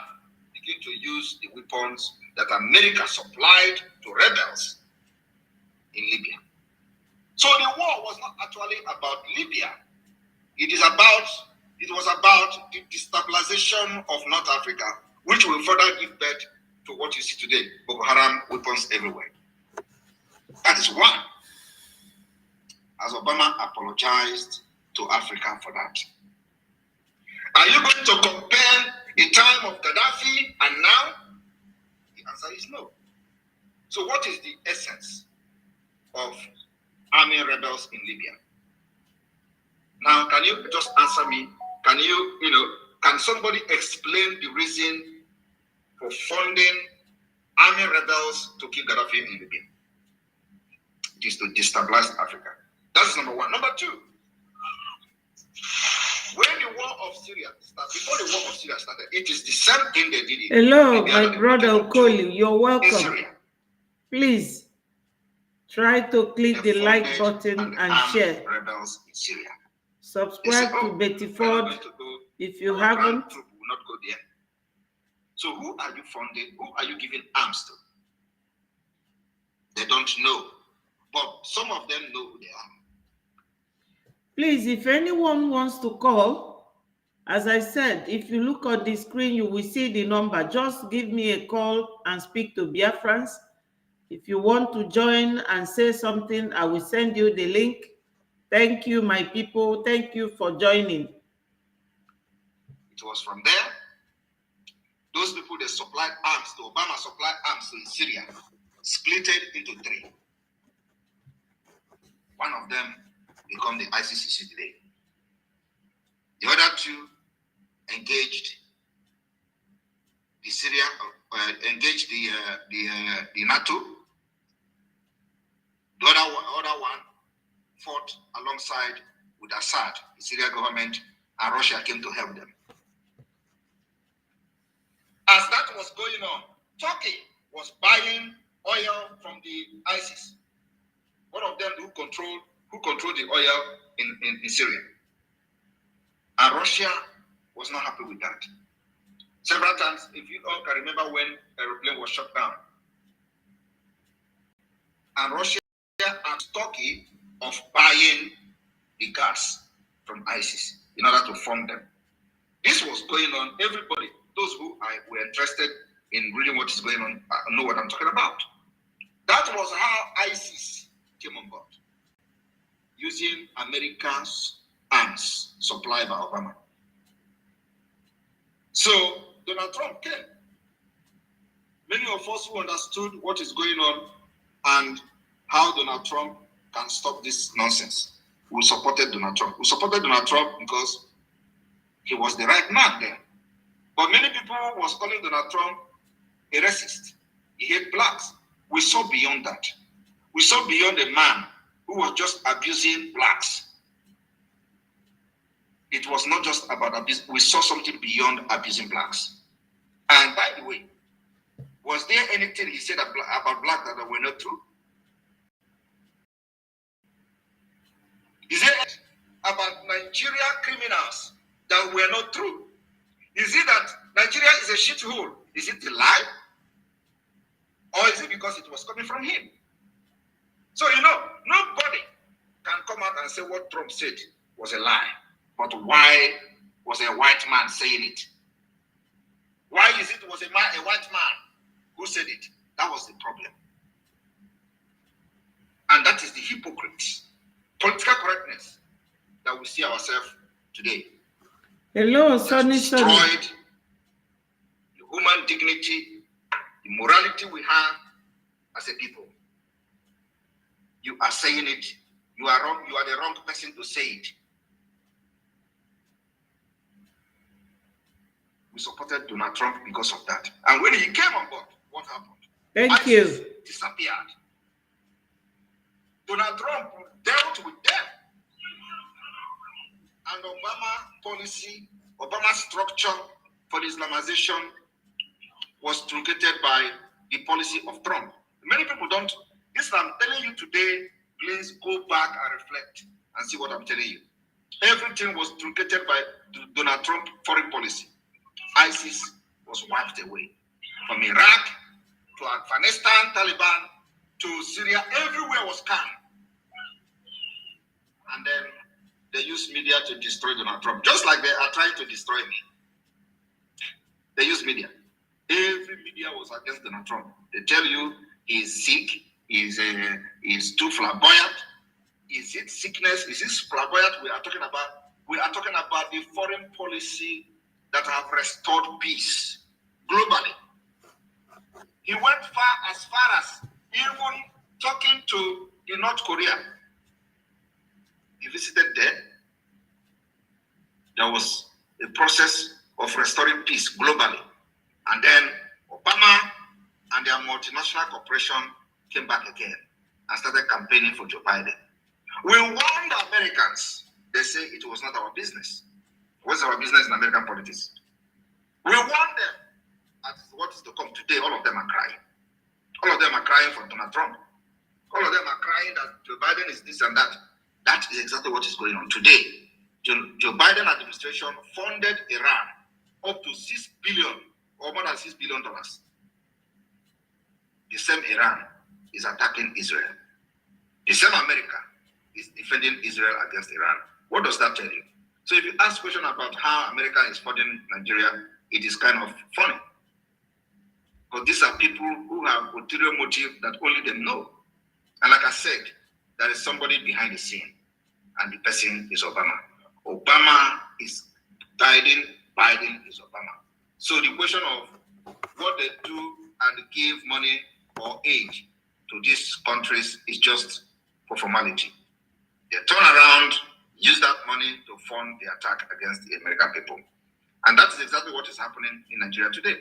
began to use the weapons that America supplied to rebels in Libya. So the war was not actually about Libya. It was about the destabilization of North Africa, which will further give birth to what you see today, Boko Haram weapons everywhere. That is one. As Obama apologized to Africa for that. Are you going to compare the time of Gaddafi and now? The answer is no. So what is the essence of army rebels in Libya? Now, can you just answer me? Can somebody explain the reason for funding army rebels to kill Gaddafi in Libya? It is to destabilize Africa. That's number one. Number two, when the war of Syria started, before the war of Syria started, it is the same thing they did. Hello, my brother Okoli, you're welcome. Please try to click the like button and share. Rebels in Syria. Subscribe to Betty Ford if you haven't. Will not go there. So who are you funding? Who are you giving arms to? They don't know, but some of them know who they are. Please, if anyone wants to call, as I said, if you look at the screen, you will see the number. Just give me a call and speak to Biafrans. If you want to join and say something, I will send you the link. Thank you, my people. Thank you for joining. It was from there. Those people that supplied arms to Obama, supplied arms to Syria, splitted into three. One of them become the ICC today. The other two engaged the Syria, engaged the NATO. The other one fought alongside with Assad, the Syrian government, and Russia came to help them. As that was going on, Turkey was buying oil from the ISIS. One of them who controlled the oil in Syria. And Russia was not happy with that. Several times, if you all can remember when aeroplane was shut down. And Russia asked Turkey of buying the gas from ISIS in order to fund them. This was going on. Everybody, those who were interested in reading what is going on, know what I'm talking about. That was how ISIS came on board, using America's arms supplied by Obama. So Donald Trump came. Many of us who understood what is going on and how Donald Trump can stop this nonsense, we supported Donald Trump. We supported Donald Trump because he was the right man there. But many people was calling Donald Trump a racist. He hated blacks. We saw beyond that. We saw beyond a man who was just abusing blacks. It was not just about abuse. We saw something beyond abusing blacks. And by the way, was there anything he said about blacks that were not true? Is it about Nigeria criminals that were not true? Is it that Nigeria is a shithole? Is it a lie? Or is it because it was coming from him? So, nobody can come out and say what Trump said was a lie. But why was a white man saying it? Why is it was a white man who said it? That was the problem. And that is the hypocrisy, political correctness that we see ourselves today. Hello, Sonny. Destroyed the human dignity, the morality we have as a people. You are saying it. You are wrong. You are the wrong person to say it. We supported Donald Trump because of that. And when he came on board, what happened? Thank you. Disappeared. Donald Trump dealt with them. And Obama policy, Obama structure for the Islamization was truncated by the policy of Trump. Many people don't. This I'm telling you today, please go back and reflect and see what I'm telling you. Everything was truncated by Donald Trump foreign policy. ISIS was wiped away. From Iraq to Afghanistan, Taliban, to Syria, everywhere was calm. And then they used media to destroy Donald Trump, just like they are trying to destroy me. They use media. Every media was against Donald Trump. They tell you he's sick, he's too flamboyant. Is it sickness? Is this flamboyant we are talking about? We are talking about the foreign policy that have restored peace globally. He went as far as even talking to the North Korea. He visited there. There was a process of restoring peace globally. And then Obama and their multinational corporation came back again and started campaigning for Joe Biden. We warned the Americans. They say it was not our business. What's our business in American politics? We warned them. As what is to come today, all of them are crying. All of them are crying for Donald Trump. All of them are crying that Joe Biden is this and that. That is exactly what is going on today. Joe Biden administration funded Iran up to $6 billion or more than $6 billion. The same Iran is attacking Israel. The same America is defending Israel against Iran. What does that tell you? So if you ask question about how America is funding Nigeria, it is kind of funny. But these are people who have ulterior motive that only them know. And like I said, there is somebody behind the scene, and the person is Obama. Obama is Biden, Biden is Obama. So the question of what they do and give money or aid to these countries is just for formality. They turn around, use that money to fund the attack against the American people. And that is exactly what is happening in Nigeria today.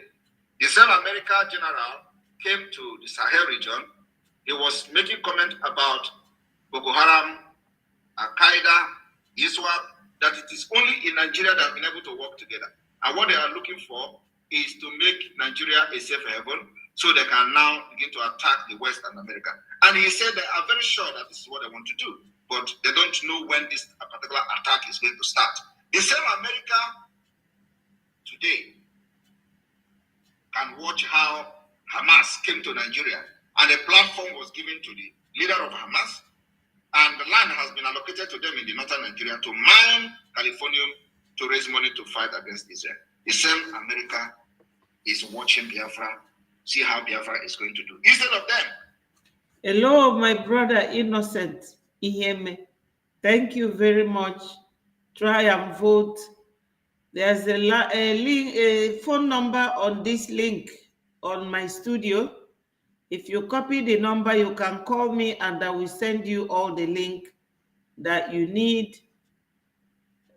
The same American general came to the Sahel region. He was making comment about Boko Haram, Al-Qaeda, ISWAP, that it is only in Nigeria that have been able to work together. And what they are looking for is to make Nigeria a safe haven so they can now begin to attack the West and America. And he said they are very sure that this is what they want to do, but they don't know when this particular attack is going to start. The same America today can watch how Hamas came to Nigeria, and a platform was given to the leader of Hamas, and the land has been allocated to them in the northern Nigeria to mine Californium to raise money to fight against Israel. The same America is watching Biafra, see how Biafra is going to do. Instead of them. Hello, my brother Innocent Iheme. Thank you very much. Try and vote. There's a phone number on this link on my studio. If you copy the number, you can call me and I will send you all the link that you need.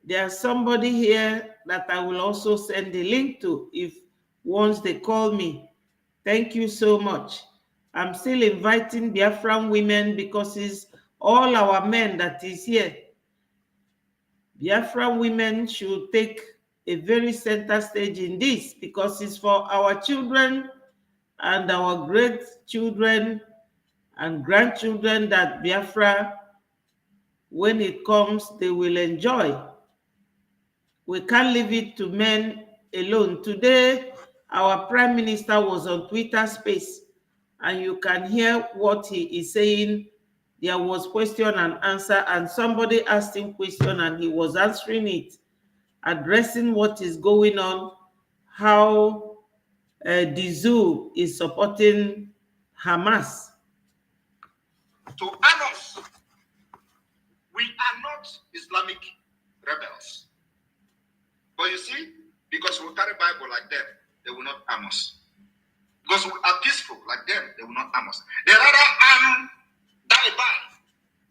There's somebody here that I will also send the link to if once they call me. Thank you so much. I'm still inviting Biafran women because it's all our men that is here. Biafran women should take a very center stage in this because it's for our children and our great children and grandchildren that Biafra, when it comes, they will enjoy. We can't leave it to men alone. Today, our Prime Minister was on Twitter Space, and you can hear what he is saying. There was question and answer, and somebody asked him question, and he was answering it, addressing what is going on, how the zoo is supporting Hamas. To us, we are not Islamic rebels. But you see, because we carry Bible like them, they will not harm us. Because we are peaceful like them, they will not harm us. They rather arm Taliban.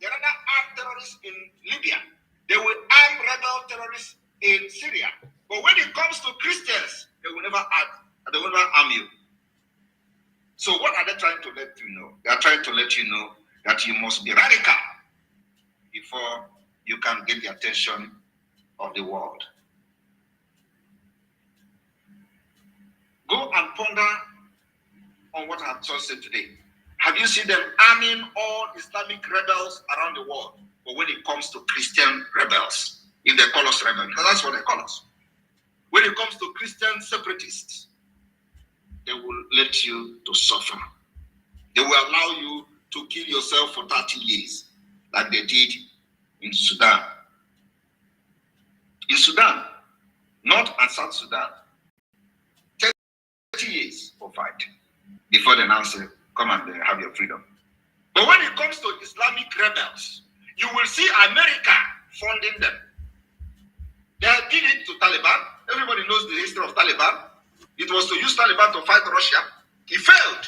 They rather arm terrorists in Libya. They will arm rebel terrorists in Syria. But when it comes to Christians, they will never harm you. So what are they trying to let you know? They are trying to let you know that you must be radical before you can get the attention of the world. Go and ponder on what I have just said today. Have you seen them arming all Islamic rebels around the world? But when it comes to Christian rebels, if they call us rebels, because that's what they call us. When it comes to Christian separatists, they will let you to suffer. They will allow you to kill yourself for 30 years, like they did in Sudan. In Sudan, North and South Sudan, 30 years for fight before they now say, come and have your freedom. But when it comes to Islamic rebels, you will see America funding them. They did it to Taliban. Everybody knows the history of Taliban. It was to use Taliban to fight Russia. He failed.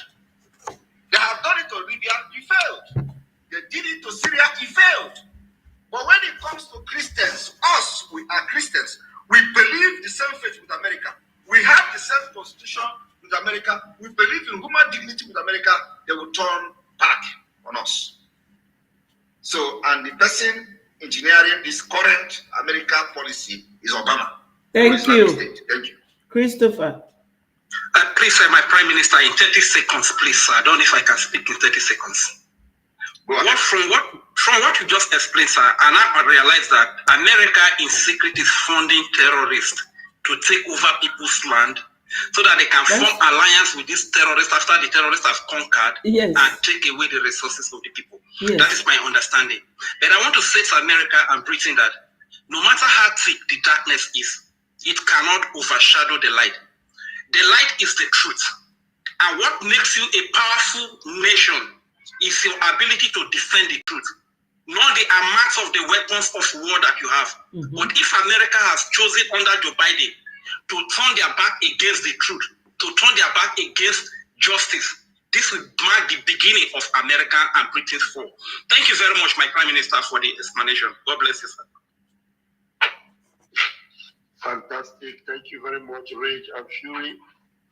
They have done it to Libya. He failed. They did it to Syria. He failed. But when it comes to Christians, us, we are Christians. We believe the same faith with America. We have the same constitution with America. We believe in human dignity with America. They will turn back on us. So, and the person engineering this current American policy is Obama. Thank you. Thank you. Christopher. Please, my Prime Minister, in 30 seconds, please. I don't know if I can speak in 30 seconds. From what you just explained, sir, and I realize that America in secret is funding terrorists to take over people's land so that they can form alliance with these terrorists after the terrorists have conquered and take away the resources of the people. That is my understanding. But I want to say to America and Britain that no matter how thick the darkness is, it cannot overshadow the light. The light is the truth. And what makes you a powerful nation is your ability to defend the truth, not the amount of the weapons of war that you have. But if America has chosen under Joe Biden to turn their back against the truth, to turn their back against justice, this will mark the beginning of America and Britain's fall. Thank you very much, my Prime Minister, for the explanation. God bless you, sir. Fantastic. Thank you very much, Rage and Fury.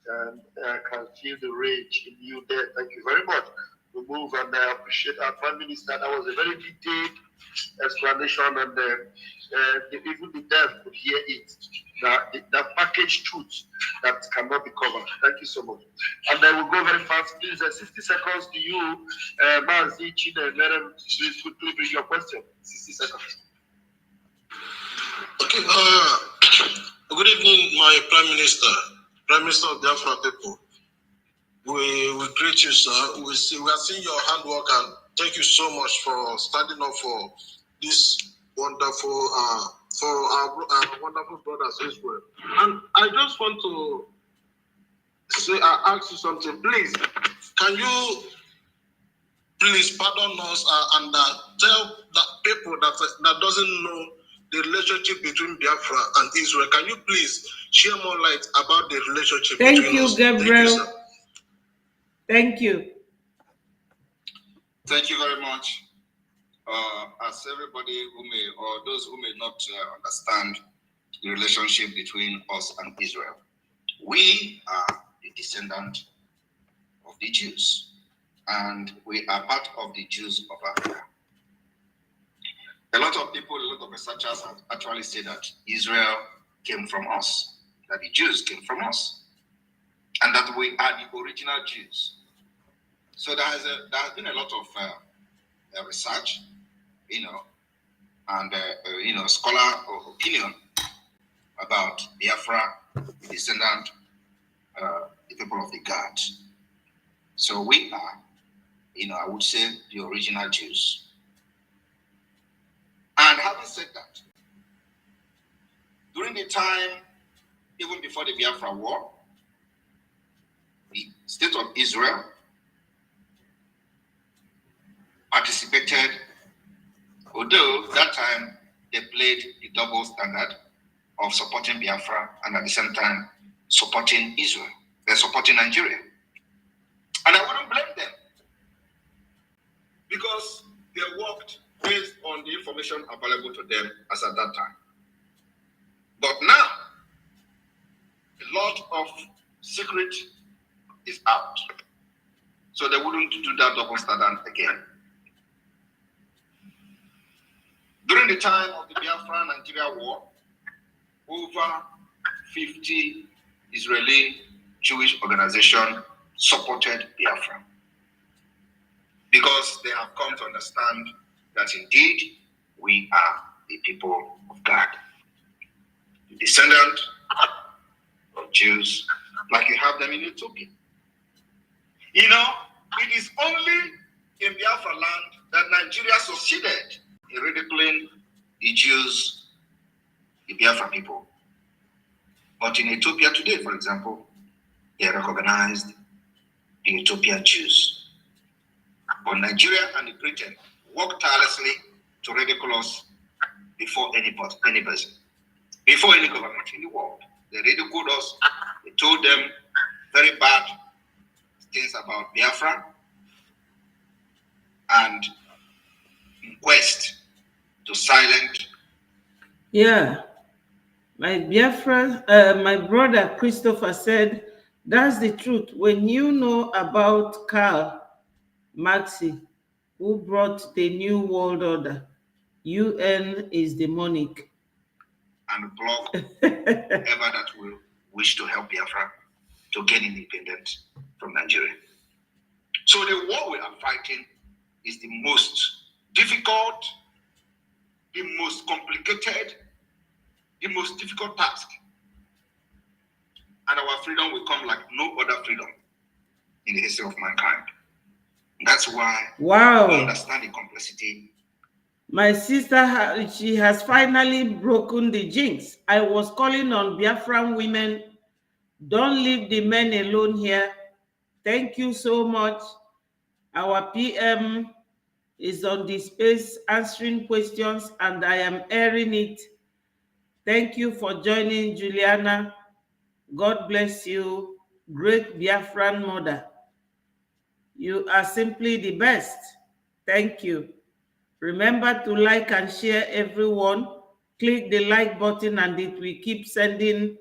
And I can feel the rage in you there. Thank you very much. We move, and I appreciate our Prime Minister. That was a very detailed explanation, and even the deaf could hear it. The packaged truth that cannot be covered. Thank you so much. And then we'll go very fast. Please, 60 seconds to you, Mazi Chine Merem. Please quickly bring your question. 60 seconds. Okay. Good evening, my Prime Minister of the Afro people. We greet you, sir. We are seeing your hard work, and thank you so much for standing up for this wonderful, for our wonderful brothers Israel. And I just want to say, ask you something, please. Can you please pardon us and tell the people that doesn't know the relationship between Biafra and Israel? Can you please share more light about the relationship between us? Gabriel. Thank you, sir. Thank you. Thank you very much. As everybody who may, or those who may not understand the relationship between us and Israel, we are the descendant of the Jews, and we are part of the Jews of Africa. A lot of people, a lot of researchers have actually said that Israel came from us, that the Jews came from us, and that we are the original Jews. So there has been a lot of research, and scholar opinion about Biafra, the descendant, the people of the gods. So we are, I would say, the original Jews. And having said that, during the time, even before the Biafra War, the state of Israel participated, although that time they played the double standard of supporting Biafra and at the same time supporting Israel. They're supporting Nigeria. And I wouldn't blame them, because they worked based on the information available to them as at that time. But now, a lot of secret is out. So they wouldn't do that double standard again. During the time of the Biafra-Nigeria war, over 50 Israeli Jewish organizations supported Biafra because they have come to understand that indeed we are the people of God, the descendant of Jews, like you have them in Ethiopia. You know, it is only in Biafra land that Nigeria succeeded in ridiculing the Jews, the Biafra people. But in Ethiopia today, for example, they recognized the Ethiopian Jews. But Nigeria and Britain worked tirelessly to ridicule us before any person, before any government in the world. They ridiculed us. They told them very bad things about Biafra, and in quest to silence. Yeah, my Biafra, my brother Christopher said, that's the truth. When you know about Karl Marx, who brought the New World Order, UN is demonic. And block whoever that will wish to help Biafra to gain independence from Nigeria. So the war we are fighting is the most difficult, the most complicated, the most difficult task. And our freedom will come like no other freedom in the history of mankind. That's why we understand the complexity. My sister, she has finally broken the jinx. I was calling on Biafran women, don't leave the men alone here. Thank you so much. Our PM is on the space answering questions, and I am airing it. Thank you for joining, Juliana. God bless you, great Biafran mother. You are simply the best. Thank you. Remember to like and share, everyone. Click the like button and it will keep sending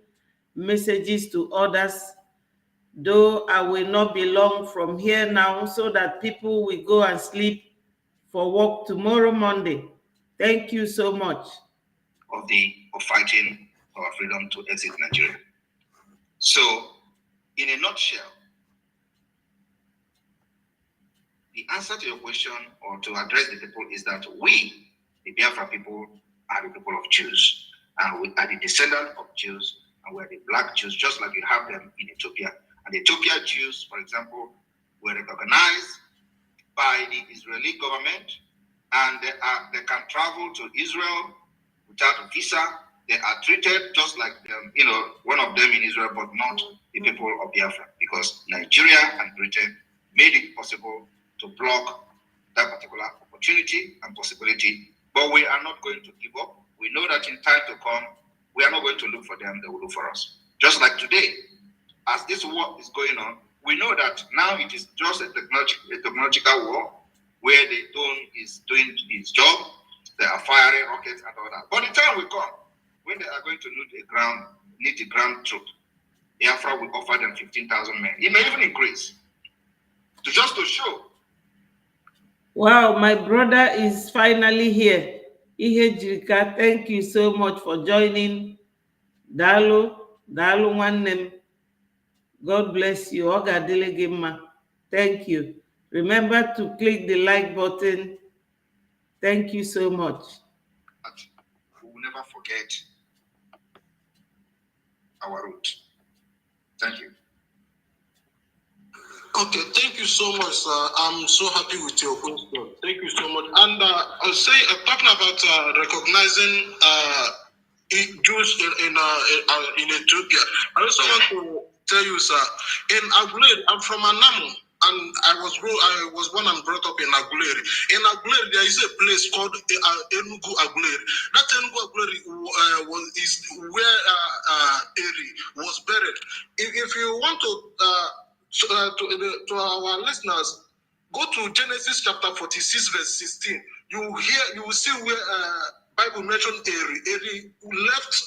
messages to others. Though I will not be long from here now, so that people will go and sleep for work tomorrow, Monday. Thank you so much. Of fighting our freedom to exit Nigeria. So, in a nutshell, the answer to your question, or to address the people, is that we, the Biafra people, are the people of Jews. And we are the descendant of Jews, and we are the black Jews, just like you have them in Ethiopia. And the Ethiopian Jews, for example, were recognized by the Israeli government, and they can travel to Israel without a visa. They are treated just like them, one of them in Israel, but not the people of Biafra, because Nigeria and Britain made it possible to block that particular opportunity and possibility. But we are not going to give up. We know that in time to come, we are not going to look for them, they will look for us. Just like today, as this war is going on, we know that now it is just a technological war where the drone is doing its job. They are firing rockets and all that. But the time will come when they are going to need the ground truth. Biafra will offer them 15,000 men. It may even increase. Just to show. Wow, my brother is finally here. Ihe Jirika, thank you so much for joining. Dalu nwannem. God bless you. Oga Delegema. Thank you. Remember to click the like button. Thank you so much. We will never forget our root. Thank you. Okay, thank you so much, sir. I'm so happy with your question. Thank you so much. And I'll say, talking about recognizing Jews in Ethiopia, I also want to tell you, sir, in Aguleri, I'm from Anamu, and I was born and brought up in Aguleri. In Aguleri, there is a place called Enugu Aguleri. That Enugu Aguleri is where Eri was buried. If you want to our listeners, go to Genesis chapter 46, verse 16. You will see where Bible mentioned Eri left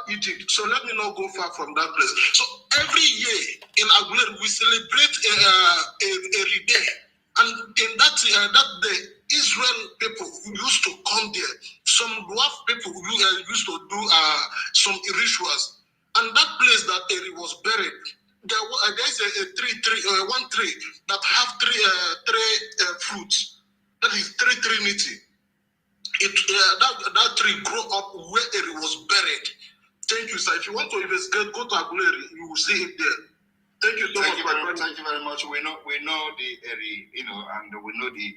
Egypt. So let me not go far from that place. So every year in Aguleri we celebrate Eri Day, and in that day, Israel people used to come there. Some dwarf people used to do some rituals, and that place that Eri was buried there's one tree that have three fruits. That is Trinity. That tree grew up where it was buried. Thank you, sir. If you want to investigate, go to Aguleri, you will see it there. Thank you so much. Thank you very much. We know the area, and we know the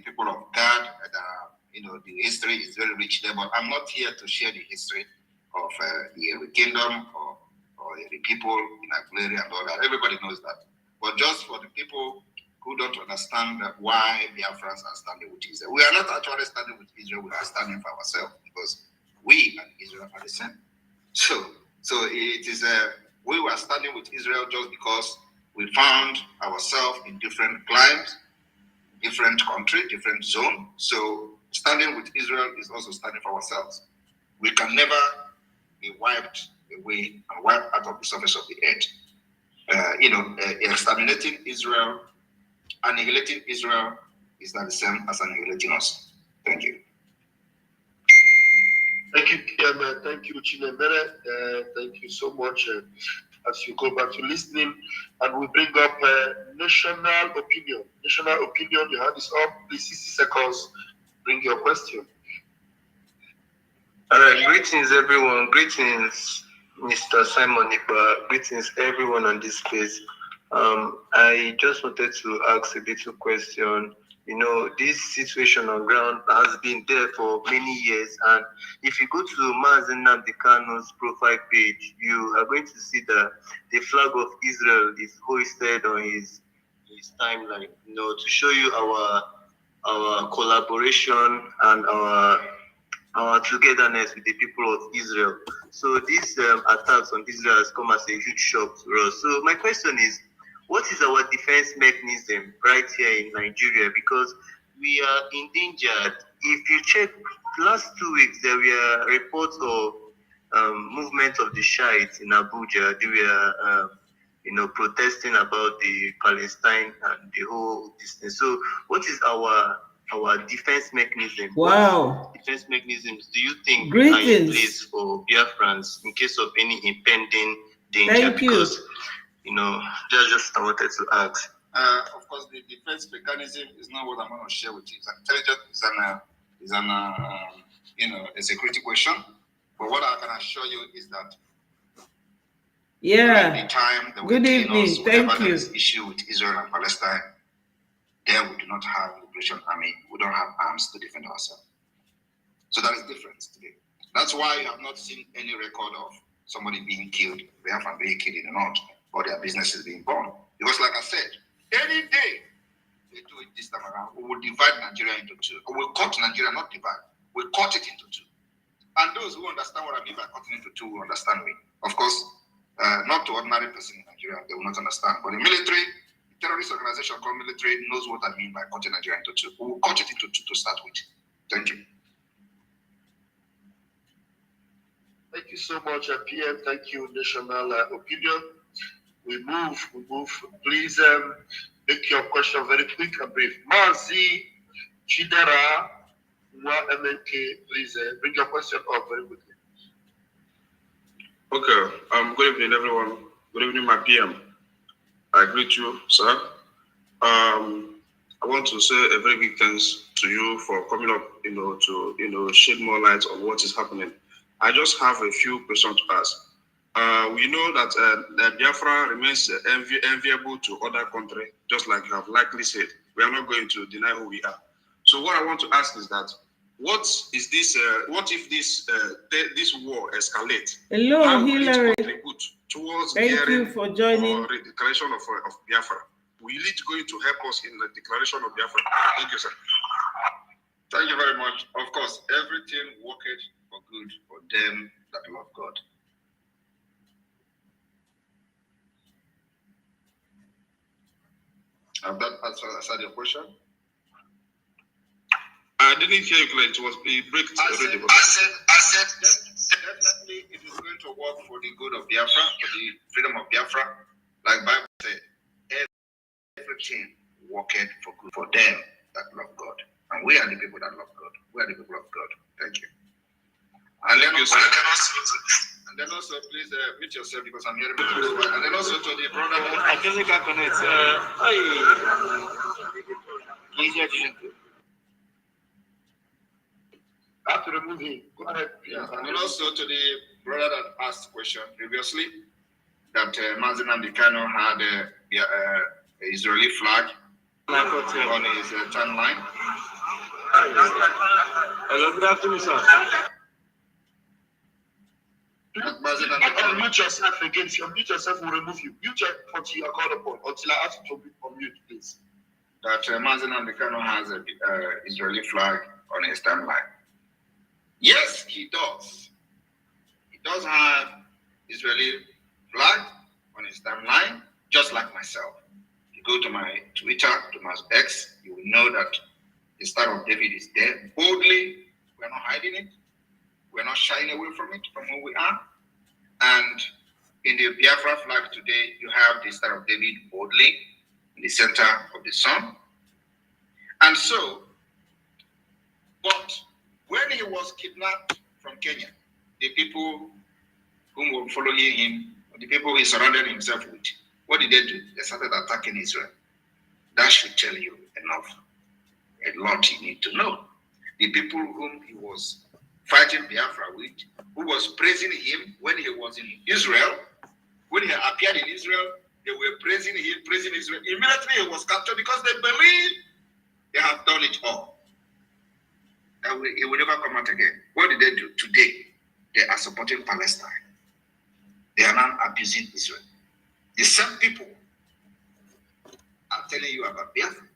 people of God. The history is very rich there. But I'm not here to share the history of the kingdom or the people in Aguleri and all that. Everybody knows that. But just for the people who don't understand why Biafrans are standing with Israel, we are not actually standing with Israel. We are standing for ourselves because we and Israel are the same. So it is we were standing with Israel just because we found ourselves in different climes, different country, different zone. So standing with Israel is also standing for ourselves. We can never be wiped away and wiped out of the surface of the earth. Exterminating Israel, annihilating Israel is not the same as annihilating us. Thank you. Thank you, PM. Thank you, Chinemere. Thank you so much. As you go back to listening, and we bring up national opinion. National opinion, your hand is up. Please, 60 seconds. Bring your question. All right, greetings, everyone. Greetings, Mr. Simon Ekpa. Greetings, everyone on this space. I just wanted to ask a little question. This situation on ground has been there for many years, and if you go to Mazen Nnamdi Kanu's profile page, you are going to see that the flag of Israel is hoisted on his timeline, to show you our collaboration and our togetherness with the people of Israel. So these attacks on Israel has come as a huge shock to us. So my question is, what is our defense mechanism right here in Nigeria? Because we are endangered. If you check last 2 weeks, there were reports of movement of the Shiites in Abuja. They were, protesting about the Palestine and the whole distance. So, what is our defense mechanism? Wow. What defense mechanisms do you think Greetings. are in place for Biafrans in case of any impending danger? Thank you. Because that's just I wanted to ask. Of course, the defense mechanism is not what I'm going to share with you. It's intelligent. It's a security question. But what I can assure you is that during the time that Good evening. Thank you. There is issue with Israel and Palestine, there we do not have liberation army. We don't have arms to defend ourselves. So that is different today. That's why you have not seen any record of somebody being killed, Biafran being killed in the north, or their businesses being burned. Because like I said, any day they do it this time around, we will divide Nigeria into two. We will cut Nigeria, not divide. We'll cut it into two. And those who understand what I mean by cutting into two will understand me. Of course, not to ordinary person in Nigeria, they will not understand. But the military, the terrorist organization called military knows what I mean by cutting Nigeria into two. We will cut it into two to start with. Thank you. Thank you so much, PM. Thank you, national opinion. We move. Please make your question very quick and brief. Marzi Chidera, MNK, please bring your question up very quickly. Okay. Good evening, everyone. Good evening, my PM. I greet you, sir. I want to say a very big thanks to you for coming up, to shed more light on what is happening. I just have a few questions to ask. We know that Biafra remains enviable to other countries, just like you have likely said. We are not going to deny who we are. So what I want to ask is that, what if this war escalates? Hello, How will Hillary. it contribute towards Thank you for joining. or the declaration of Biafra? Will it going to help us in the declaration of Biafra? Thank you, sir. Thank you very much. Of course, everything worketh for good for them that love God. Have that answered your question? I didn't hear you clearly. It breaks already. I said definitely it is going to work for the good of Biafra, for the freedom of Biafra. Like Bible said, everything worketh for good for them that love God. And we are the people that love God. We are the people of God. Thank you. And let us then also please mute yourself because I'm hearing people. And then also to the brother. I can make a connect. I have to remove him. Go ahead. Yes. And then also to the brother that asked the question previously, that Mazen Andikano had a Israeli flag on his timeline. Hello, good afternoon, sir. Unmute yourself again. If you unmute yourself, we'll remove you. Mute yourself until you are called upon. Until I ask you to unmute, please. That Mazen Andikano has an Israeli flag on his timeline. Yes, he does. He does have Israeli flag on his timeline, just like myself. If you go to my Twitter, to my X, you will know that the Star of David is there boldly. We're not hiding it. We're not shying away from it, from who we are. And in the Biafra flag today, you have the Star of David boldly in the center of the sun. And so, but when he was kidnapped from Kenya, the people whom were following him, the people he surrounded himself with, what did they do? They started attacking Israel. That should tell you enough. A lot you need to know. The people whom he was fighting Biafra with, who was praising him when he was in Israel, when he appeared in Israel, they were praising him, praising Israel. Immediately he was captured because they believe they have done it all. That it will never come out again. What did they do? Today, they are supporting Palestine. They are now abusing Israel. The same people are telling you about Biafra.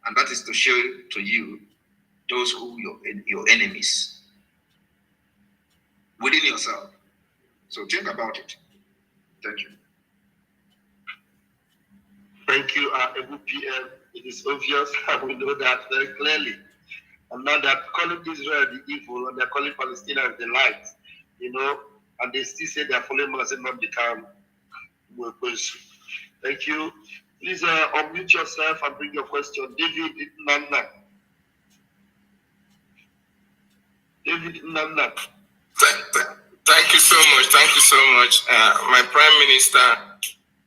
And that is to show to you those who your enemies within yourself. So think about it. Thank you. Thank you, Ebu PM. It is obvious, and we know that very clearly. And now they're calling Israel the evil, and they're calling Palestinians the light, and they still say they're following Muslim and become workers. Thank you. Please unmute yourself and bring your question. David Nana. David Nana. Thank you so much. Thank you so much. My Prime Minister,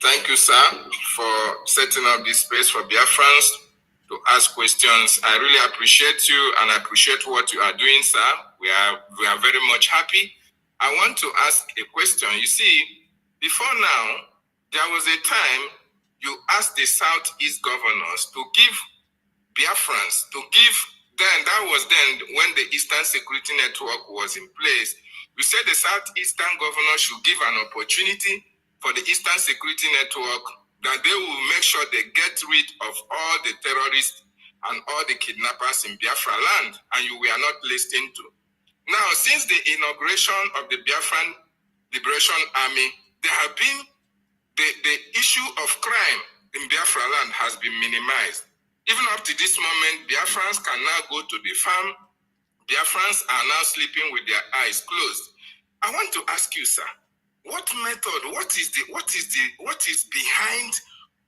thank you, sir, for setting up this space for Biafrans to ask questions. I really appreciate you and I appreciate what you are doing, sir. We are very much happy. I want to ask a question. You see, before now, there was a time you asked the Southeast governors to give Biafrans, that was then when the Eastern Security Network was in place. We said the Southeastern governors should give an opportunity for the Eastern Security Network that they will make sure they get rid of all the terrorists and all the kidnappers in Biafra land, and you were not listening to. Now, since the inauguration of the Biafran Liberation Army, there have been the issue of crime in Biafra land has been minimized. Even up to this moment, Biafrans can now go to the farm. Biafrans are now sleeping with their eyes closed. I want to ask you, sir, what method, what is behind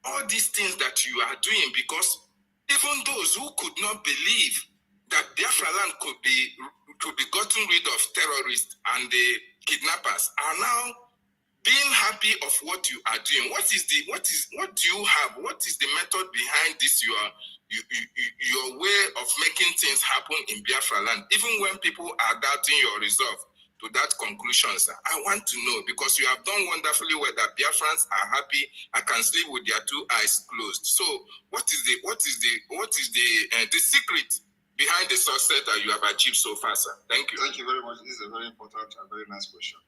all these things that you are doing? Because even those who could not believe that Biafra land could be gotten rid of terrorists and the kidnappers are now being happy of what you are doing. What do you have? What is the method behind this? Your way of making things happen in Biafra land, even when people are doubting your resolve to that conclusion, sir. I want to know, because you have done wonderfully well that Biafrans are happy. I can sleep with their two eyes closed. So what is the secret behind the success that you have achieved so far, sir? Thank you. Thank you very much. This is a very important and very nice question.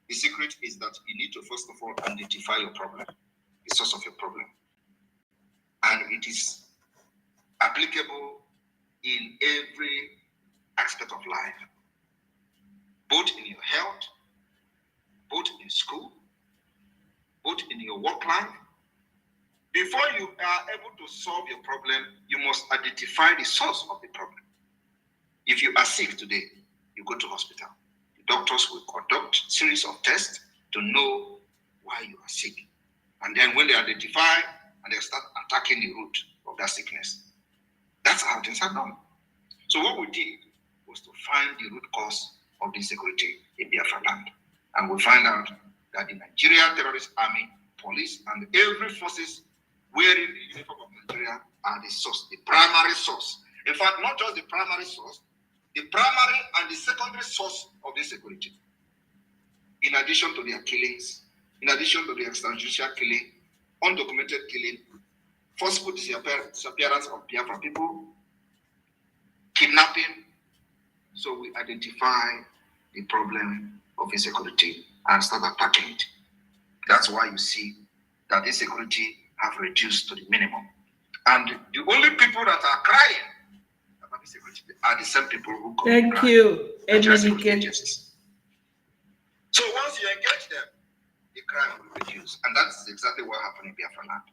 The secret is that you need to first of all identify your problem, the source of your problem. And it is applicable in every aspect of life, both in your health, both in school, both in your work life. Before you are able to solve your problem, you must identify the source of the problem. If you are sick today, you go to hospital. Doctors will conduct a series of tests to know why you are sick. And then when they identify, and they start attacking the root of that sickness. That's how things are done. So what we did was to find the root cause of the security in Biafra land. And we find out that the Nigerian terrorist army, police, and every forces wearing the uniform of Nigeria are the source, the primary source. In fact, not just the primary source, the primary and the secondary source of this security. In addition to their killings, in addition to the extrajudicial killing, undocumented killing, forceful disappearance of Biafra people, kidnapping. So we identify the problem of insecurity and start attacking it. That's why you see that insecurity have reduced to the minimum. And the only people that are crying about insecurity are the same people who come. Thank you, Evacuation. So once you engage them, the crime will reduce. And that's exactly what happened in Biafra land.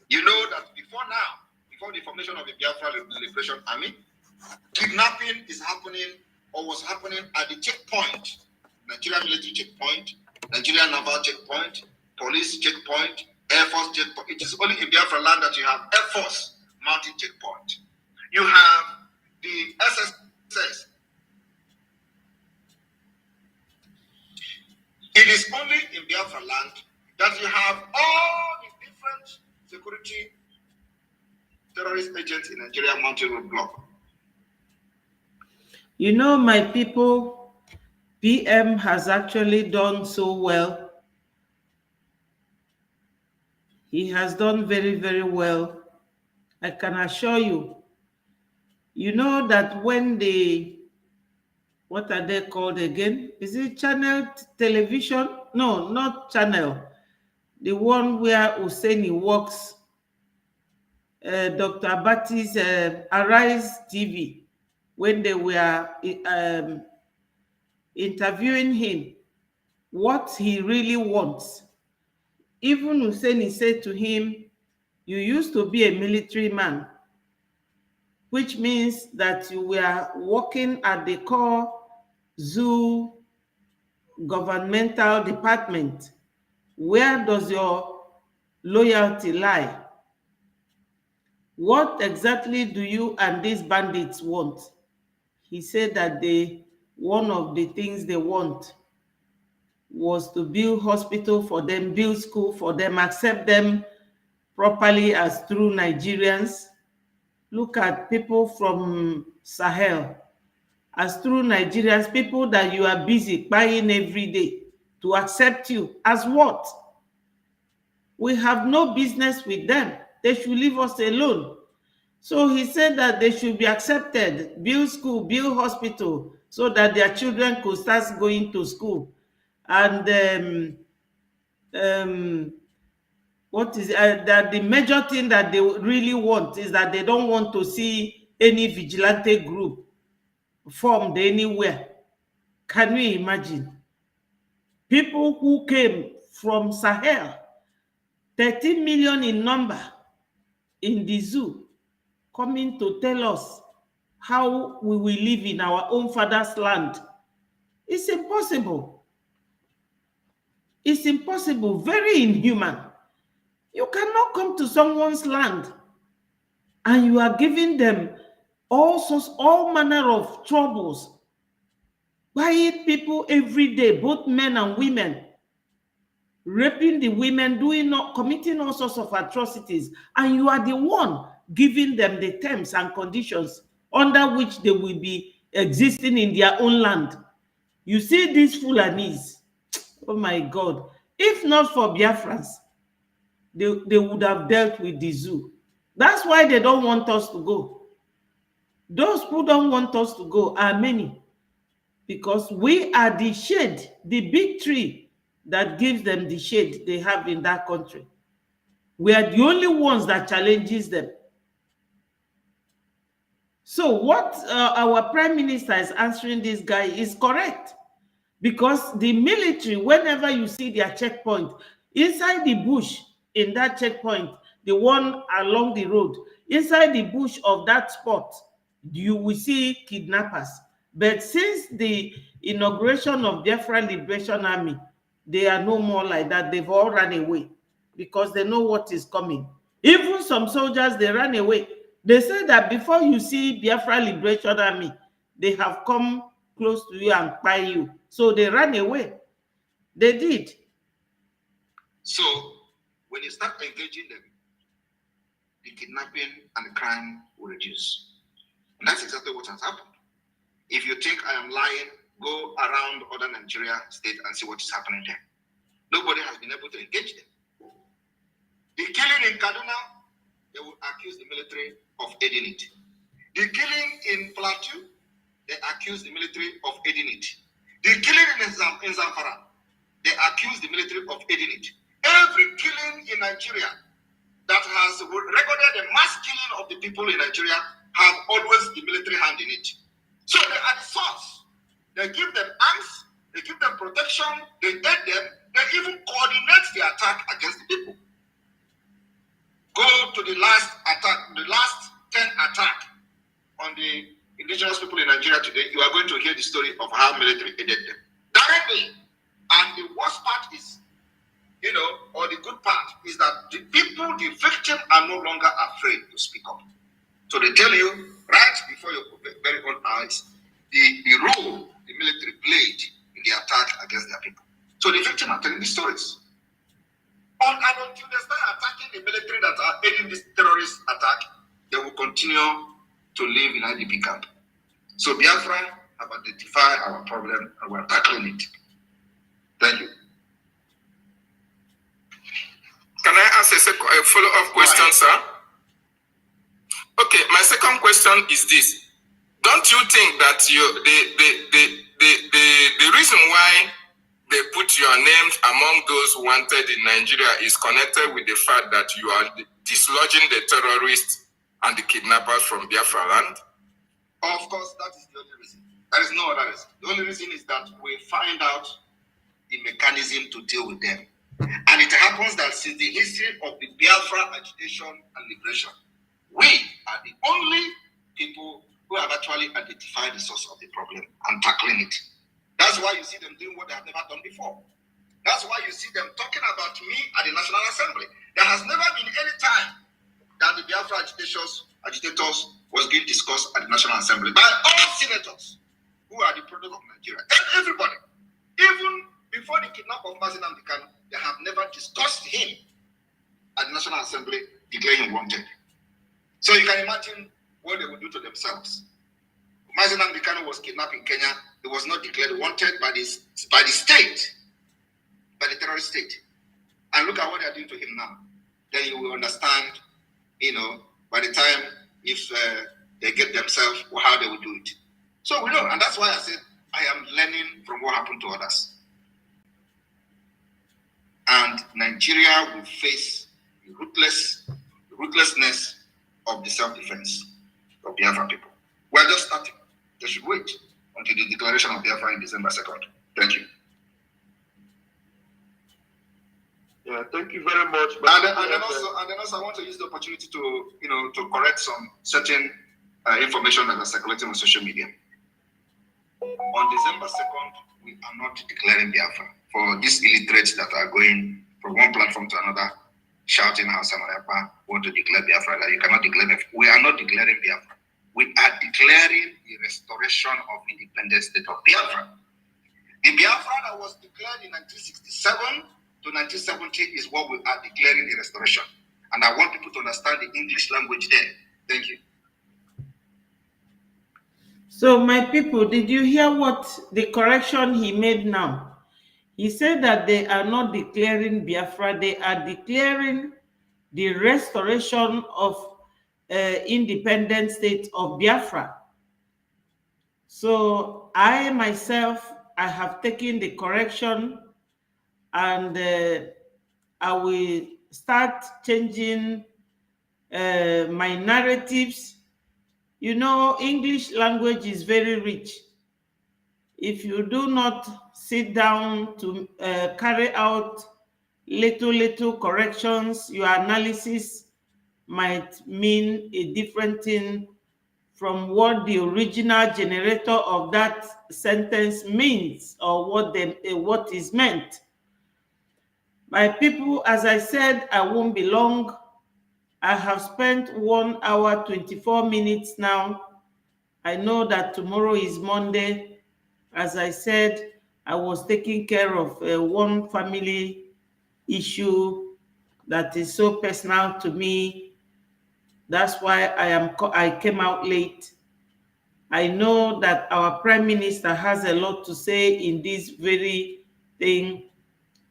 You know that before now, before the formation of the Biafra Liberation Army, kidnapping is happening or was happening at the checkpoint, Nigerian military checkpoint, Nigerian naval checkpoint, police checkpoint, Air Force checkpoint. It is only in Biafra land that you have Air Force mountain checkpoint. You have the SSS. It is only in Biafra land that you have all the different security terrorist agents in Nigeria mounted roadblock. You know, my people, PM has actually done so well. He has done very, very well. I can assure you. You know that when they, what are they called again? Is it channel television? No, not channel. The one where Husseini works, Dr. Abati's Arise TV, when they were interviewing him, what he really wants. Even Husseini said to him, you used to be a military man, which means that you were working at the core zoo governmental department. Where does your loyalty lie? What exactly do you and these bandits want? He said that one of the things they want was to build hospital for them, build school for them, accept them properly as true Nigerians. Look at people from Sahel as true Nigerians, people that you are busy buying every day, to accept you as what? We have no business with them. They should leave us alone. So he said that they should be accepted, build school, build hospital, so that their children could start going to school. And what is that the major thing that they really want is that they don't want to see any vigilante group formed anywhere. Can you imagine? People who came from Sahel, 13 million in number in the zoo, coming to tell us how we will live in our own father's land. It's impossible. It's impossible, very inhuman. You cannot come to someone's land and you are giving them all manner of troubles, buying people every day, both men and women, raping the women, committing all sorts of atrocities, and you are the one giving them the terms and conditions under which they will be existing in their own land. You see these Fulanis, oh my God, if not for Biafrans, they would have dealt with the zoo. That's why they don't want us to go. Those who don't want us to go are many, because we are the shade, the big tree that gives them the shade they have in that country. We are the only ones that challenges them. So what our prime minister is answering this guy is correct, because the military, whenever you see their checkpoint, inside the bush in that checkpoint, the one along the road, inside the bush of that spot, you will see kidnappers. But since the inauguration of Biafra Liberation Army, they are no more like that. They've all run away because they know what is coming. Even some soldiers, they ran away. They say that before you see Biafra Liberation Army, they have come close to you and buy you. So they ran away. They did. So when you start engaging them, the kidnapping and the crime will reduce. And that's exactly what has happened. If you think I am lying, go around other Nigeria states and see what is happening there. Nobody has been able to engage them. The killing in Kaduna, they will accuse the military of aiding it. The killing in Plateau, they accuse the military of aiding it. The killing in Zamfara, they accuse the military of aiding it. Every killing in Nigeria that has recorded a mass killing of the people in Nigeria have always the military hand in it. So they are the source. They give them arms, they give them protection, they aid them, they even coordinate the attack against the people. Go to the last attack, the last 10 attack on the indigenous people in Nigeria today, you are going to hear the story of how military aided them directly. And the worst part is, or the good part is that the people, the victim, are no longer afraid to speak up. So they tell you right before your very own eyes the role the military played in the attack against their people. So the victim are telling the stories. And until they start attacking the military that are aiding this terrorist attack, they will continue to live in IDP camp. So Biafra have identified our problem and we're tackling it. Thank you. Can I ask a follow-up question, sir? Okay, my second question is this. Don't you think that the reason why they put your names among those wanted in Nigeria is connected with the fact that you are dislodging the terrorists and the kidnappers from Biafra land? Of course, that is the only reason. There is no other reason. The only reason is that we find out the mechanism to deal with them. And it happens that since the history of the Biafra agitation and liberation, we are the only people who have actually identified the source of the problem and tackling it. That's why you see them doing what they have never done before. That's why you see them talking about me at the National Assembly. There has never been any time that the Biafra agitators was being discussed at the National Assembly by all senators who are the product of Nigeria. Everybody. Even before the kidnap of Mazi Nnamdi Kanu, they have never discussed him at the National Assembly, declaring him wanted. So you can imagine what they would do to themselves. Mazi Nnamdi Kanu was kidnapped in Kenya. He was not declared wanted by the state, by the terrorist state. And look at what they are doing to him now. Then you will understand, by the time if they get themselves, how they will do it. So we know, and that's why I said I am learning from what happened to others. And Nigeria will face the ruthlessness of the self-defense of Biafra people. We're just starting. They should wait until the declaration of Biafra in December 2nd. Thank you. Yeah, thank you very much. And then also, I want to use the opportunity to correct some certain information that are circulating on social media. On December 2nd, we are not declaring Biafra. For these illiterates that are going from one platform to another, shouting how Samarapa want to declare Biafra, that you cannot declare Biafra. We are not declaring Biafra. We are declaring the restoration of independent state of Biafra. The Biafra that was declared in 1967 to 1970 is what we are declaring the restoration. And I want people to understand the English language there. Thank you. So my people, did you hear what the correction he made now? He said that they are not declaring Biafra, they are declaring the restoration of independent state of Biafra. So I myself, I have taken the correction and I will start changing my narratives. English language is very rich. If you do not sit down to carry out little corrections, your analysis might mean a different thing from what the original generator of that sentence means or what is meant. My people, as I said, I won't be long. I have spent 1 hour, 24 minutes now. I know that tomorrow is Monday. As I said, I was taking care of one family issue that is so personal to me. That's why I came out late. I know that our Prime Minister has a lot to say in this very thing.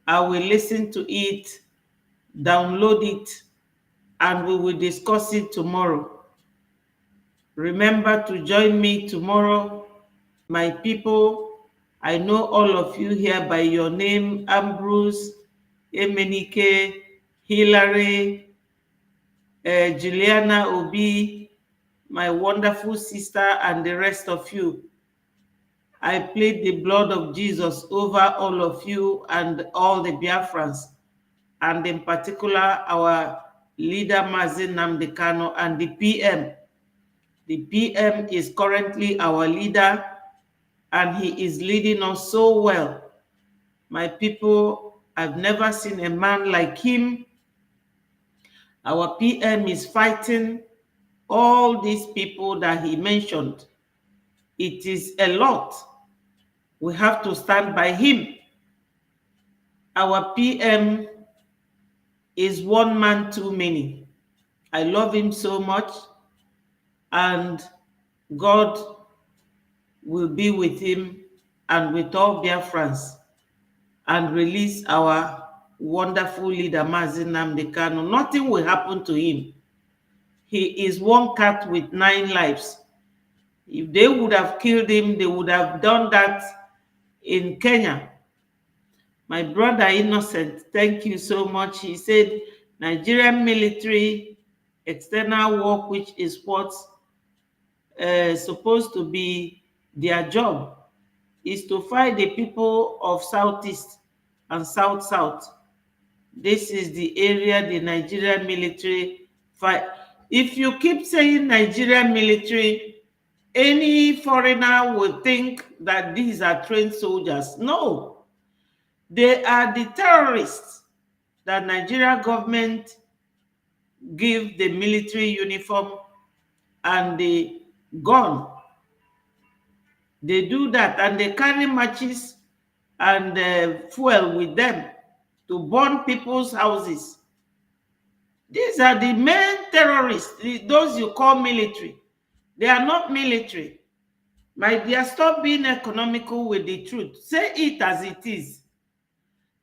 I will listen to it, download it, and we will discuss it tomorrow. Remember to join me tomorrow, my people. I know all of you here by your name: Ambrose, Emenike, Hilary, Juliana Obi, my wonderful sister, and the rest of you. I plead the blood of Jesus over all of you and all the Biafrans, and in particular our leader Mazi Nnamdi Kanu and the PM. The PM is currently our leader, and he is leading us so well. My people, I've never seen a man like him. Our PM is fighting all these people that he mentioned. It is a lot. We have to stand by him. Our PM is one man too many. I love him so much, and God will be with him and with all Biafrans and release our wonderful leader, Mazi Nnamdi Kanu. Nothing will happen to him. He is one cat with 9 lives. If they would have killed him, they would have done that in Kenya. My brother Innocent, thank you so much. He said Nigerian military external work, which is what's supposed to be their job, is to fight the people of Southeast and South-South. This is the area the Nigerian military fight. If you keep saying Nigerian military, any foreigner would think that these are trained soldiers. No. They are the terrorists that Nigeria government give the military uniform and the gun. They do that, and they carry matches and fuel with them to burn people's houses. These are the main terrorists, those you call military. They are not military. My dear, stop being economical with the truth. Say it as it is.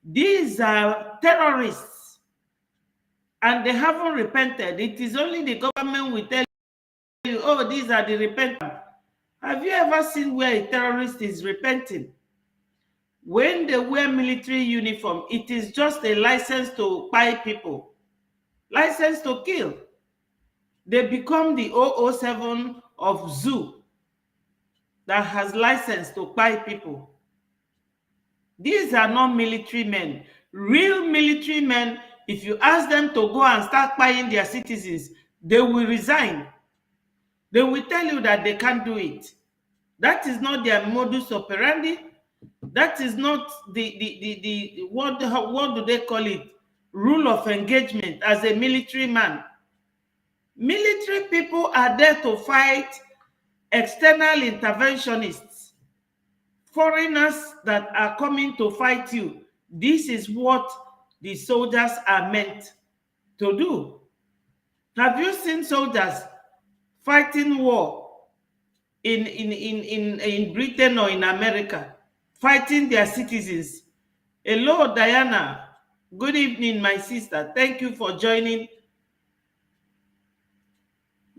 These are terrorists, and they haven't repented. It is only the government will tell you, oh, these are the repentant. Have you ever seen where a terrorist is repenting? When they wear military uniform, it is just a license to buy people, license to kill. They become the 007 of zoo that has license to buy people. These are not military men. Real military men, if you ask them to go and start buying their citizens, they will resign. They will tell you that they can't do it. That is not their modus operandi. That is not what do they call it? Rule of engagement as a military man. Military people are there to fight external interventionists, foreigners that are coming to fight you. This is what the soldiers are meant to do. Have you seen soldiers fighting war in Britain or in America, fighting their citizens? Hello, Diana. Good evening, my sister. Thank you for joining.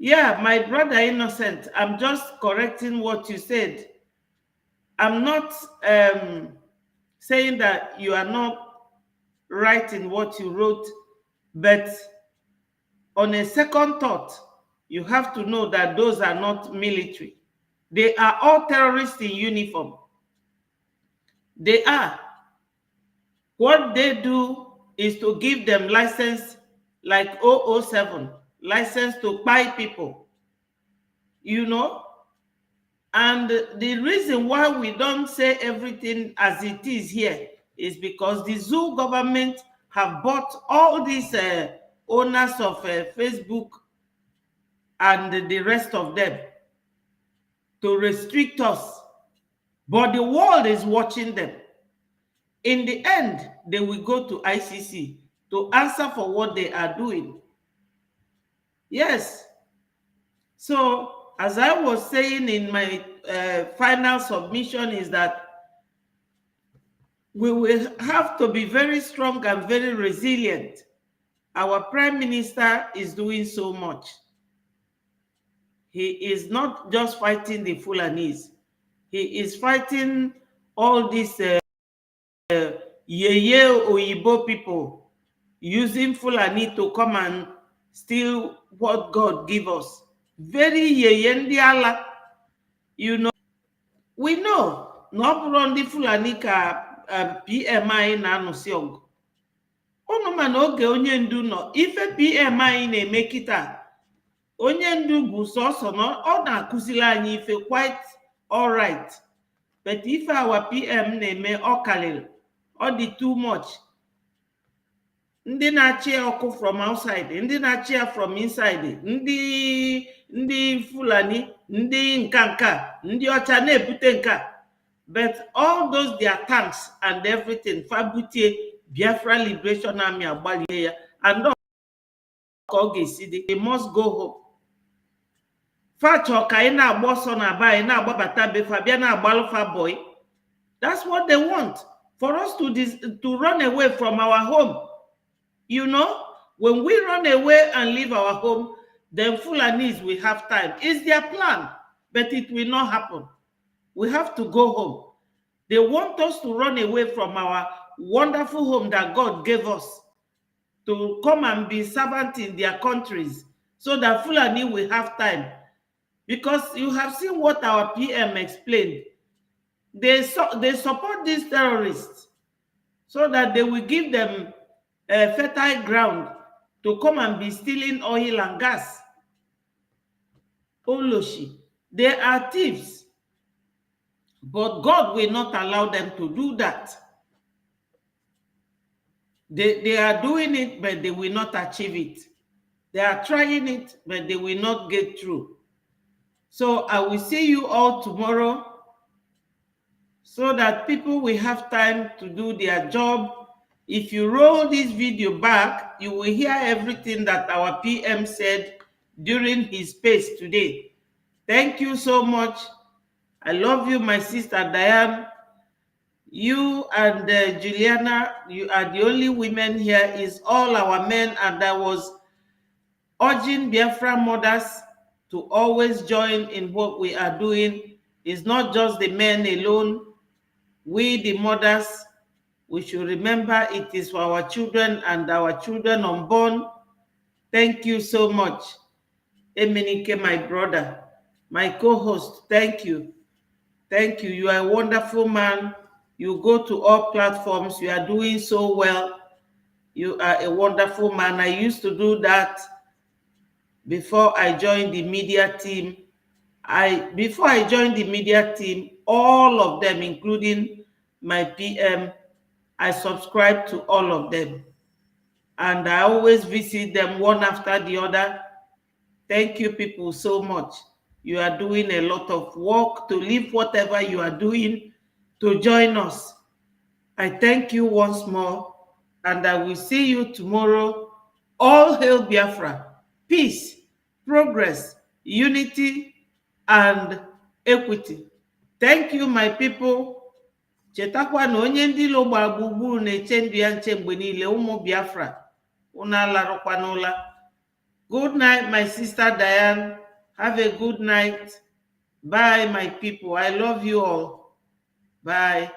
Yeah, my brother Innocent, I'm just correcting what you said. I'm not saying that you are not right in what you wrote, but on a second thought, you have to know that those are not military. They are all terrorists in uniform. They are. What they do is to give them license like 007, license to buy people, you know? And the reason why we don't say everything as it is here is because the zoo government have bought all these owners of Facebook and the rest of them to restrict us. But the world is watching them. In the end, they will go to ICC to answer for what they are doing. Yes. So, as I was saying in my final submission, is that we will have to be very strong and very resilient. Our Prime Minister is doing so much. He is not just fighting the Fulanis. He is fighting all these Yeye Oyibo people using Fulani to come and steal what God give us. Very Yeye ndi ala. You know, we know, no bụrụ ndị Fulani ka PMI na-anụsị ọgụ. Unu ma na oge onye ndu nọ, ife PMI na-eme kịta, onye ndu bụ sọsọ na ọ na-akụziri anyị ife quite all right. But ife our PM na-eme ọ karịrị, ọ dị too much. Ndị na-achị ọkụ from outside, ndị na-achị ya from inside, ndị Fulani, ndị nka, ndị ọcha na-ebute nka. But all those their tanks and everything, Fabutie, Biafra Liberation Army, Agbaliya, and all they must go home. Boy. That's what they want, for us to run away from our home. You know, when we run away and leave our home, then Fulanis will have time. It's their plan, but it will not happen. We have to go home. They want us to run away from our wonderful home that God gave us, to come and be servant in their countries, so that Fulani will have time. Because you have seen what our PM explained. They support these terrorists so that they will give them a fertile ground to come and be stealing oil and gas. Oloshi, they are thieves. But God will not allow them to do that. They are doing it, but they will not achieve it. They are trying it, but they will not get through. So I will see you all tomorrow, so that people will have time to do their job. If you roll this video back, you will hear everything that our PM said during his space today. Thank you so much. I love you, my sister Diane. You and Juliana, you are the only women here. Is all our men, and I was urging Biafra mothers to always join in what we are doing. It's not just the men alone. We, the mothers, we should remember it is for our children and our children unborn. Thank you so much. Emenike, my brother, my co-host, thank you. Thank you. You are a wonderful man. You go to all platforms. You are doing so well. You are a wonderful man. I used to do that before I joined the media team. Before I joined the media team, all of them, including my PM, I subscribe to all of them. And I always visit them one after the other. Thank you people so much. You are doing a lot of work to leave whatever you are doing to join us. I thank you once more, and I will see you tomorrow. All hail Biafra. Peace, progress, unity, and equity. Thank you, my people. Chetakwa na onye ndị lo gba gburugburu na-eche ndụ ya nche mgbe niile. Ụmụ Biafra, unu alarụkwa n'ụla. Good night, my sister Diane. Have a good night. Bye, my people. I love you all. Bye.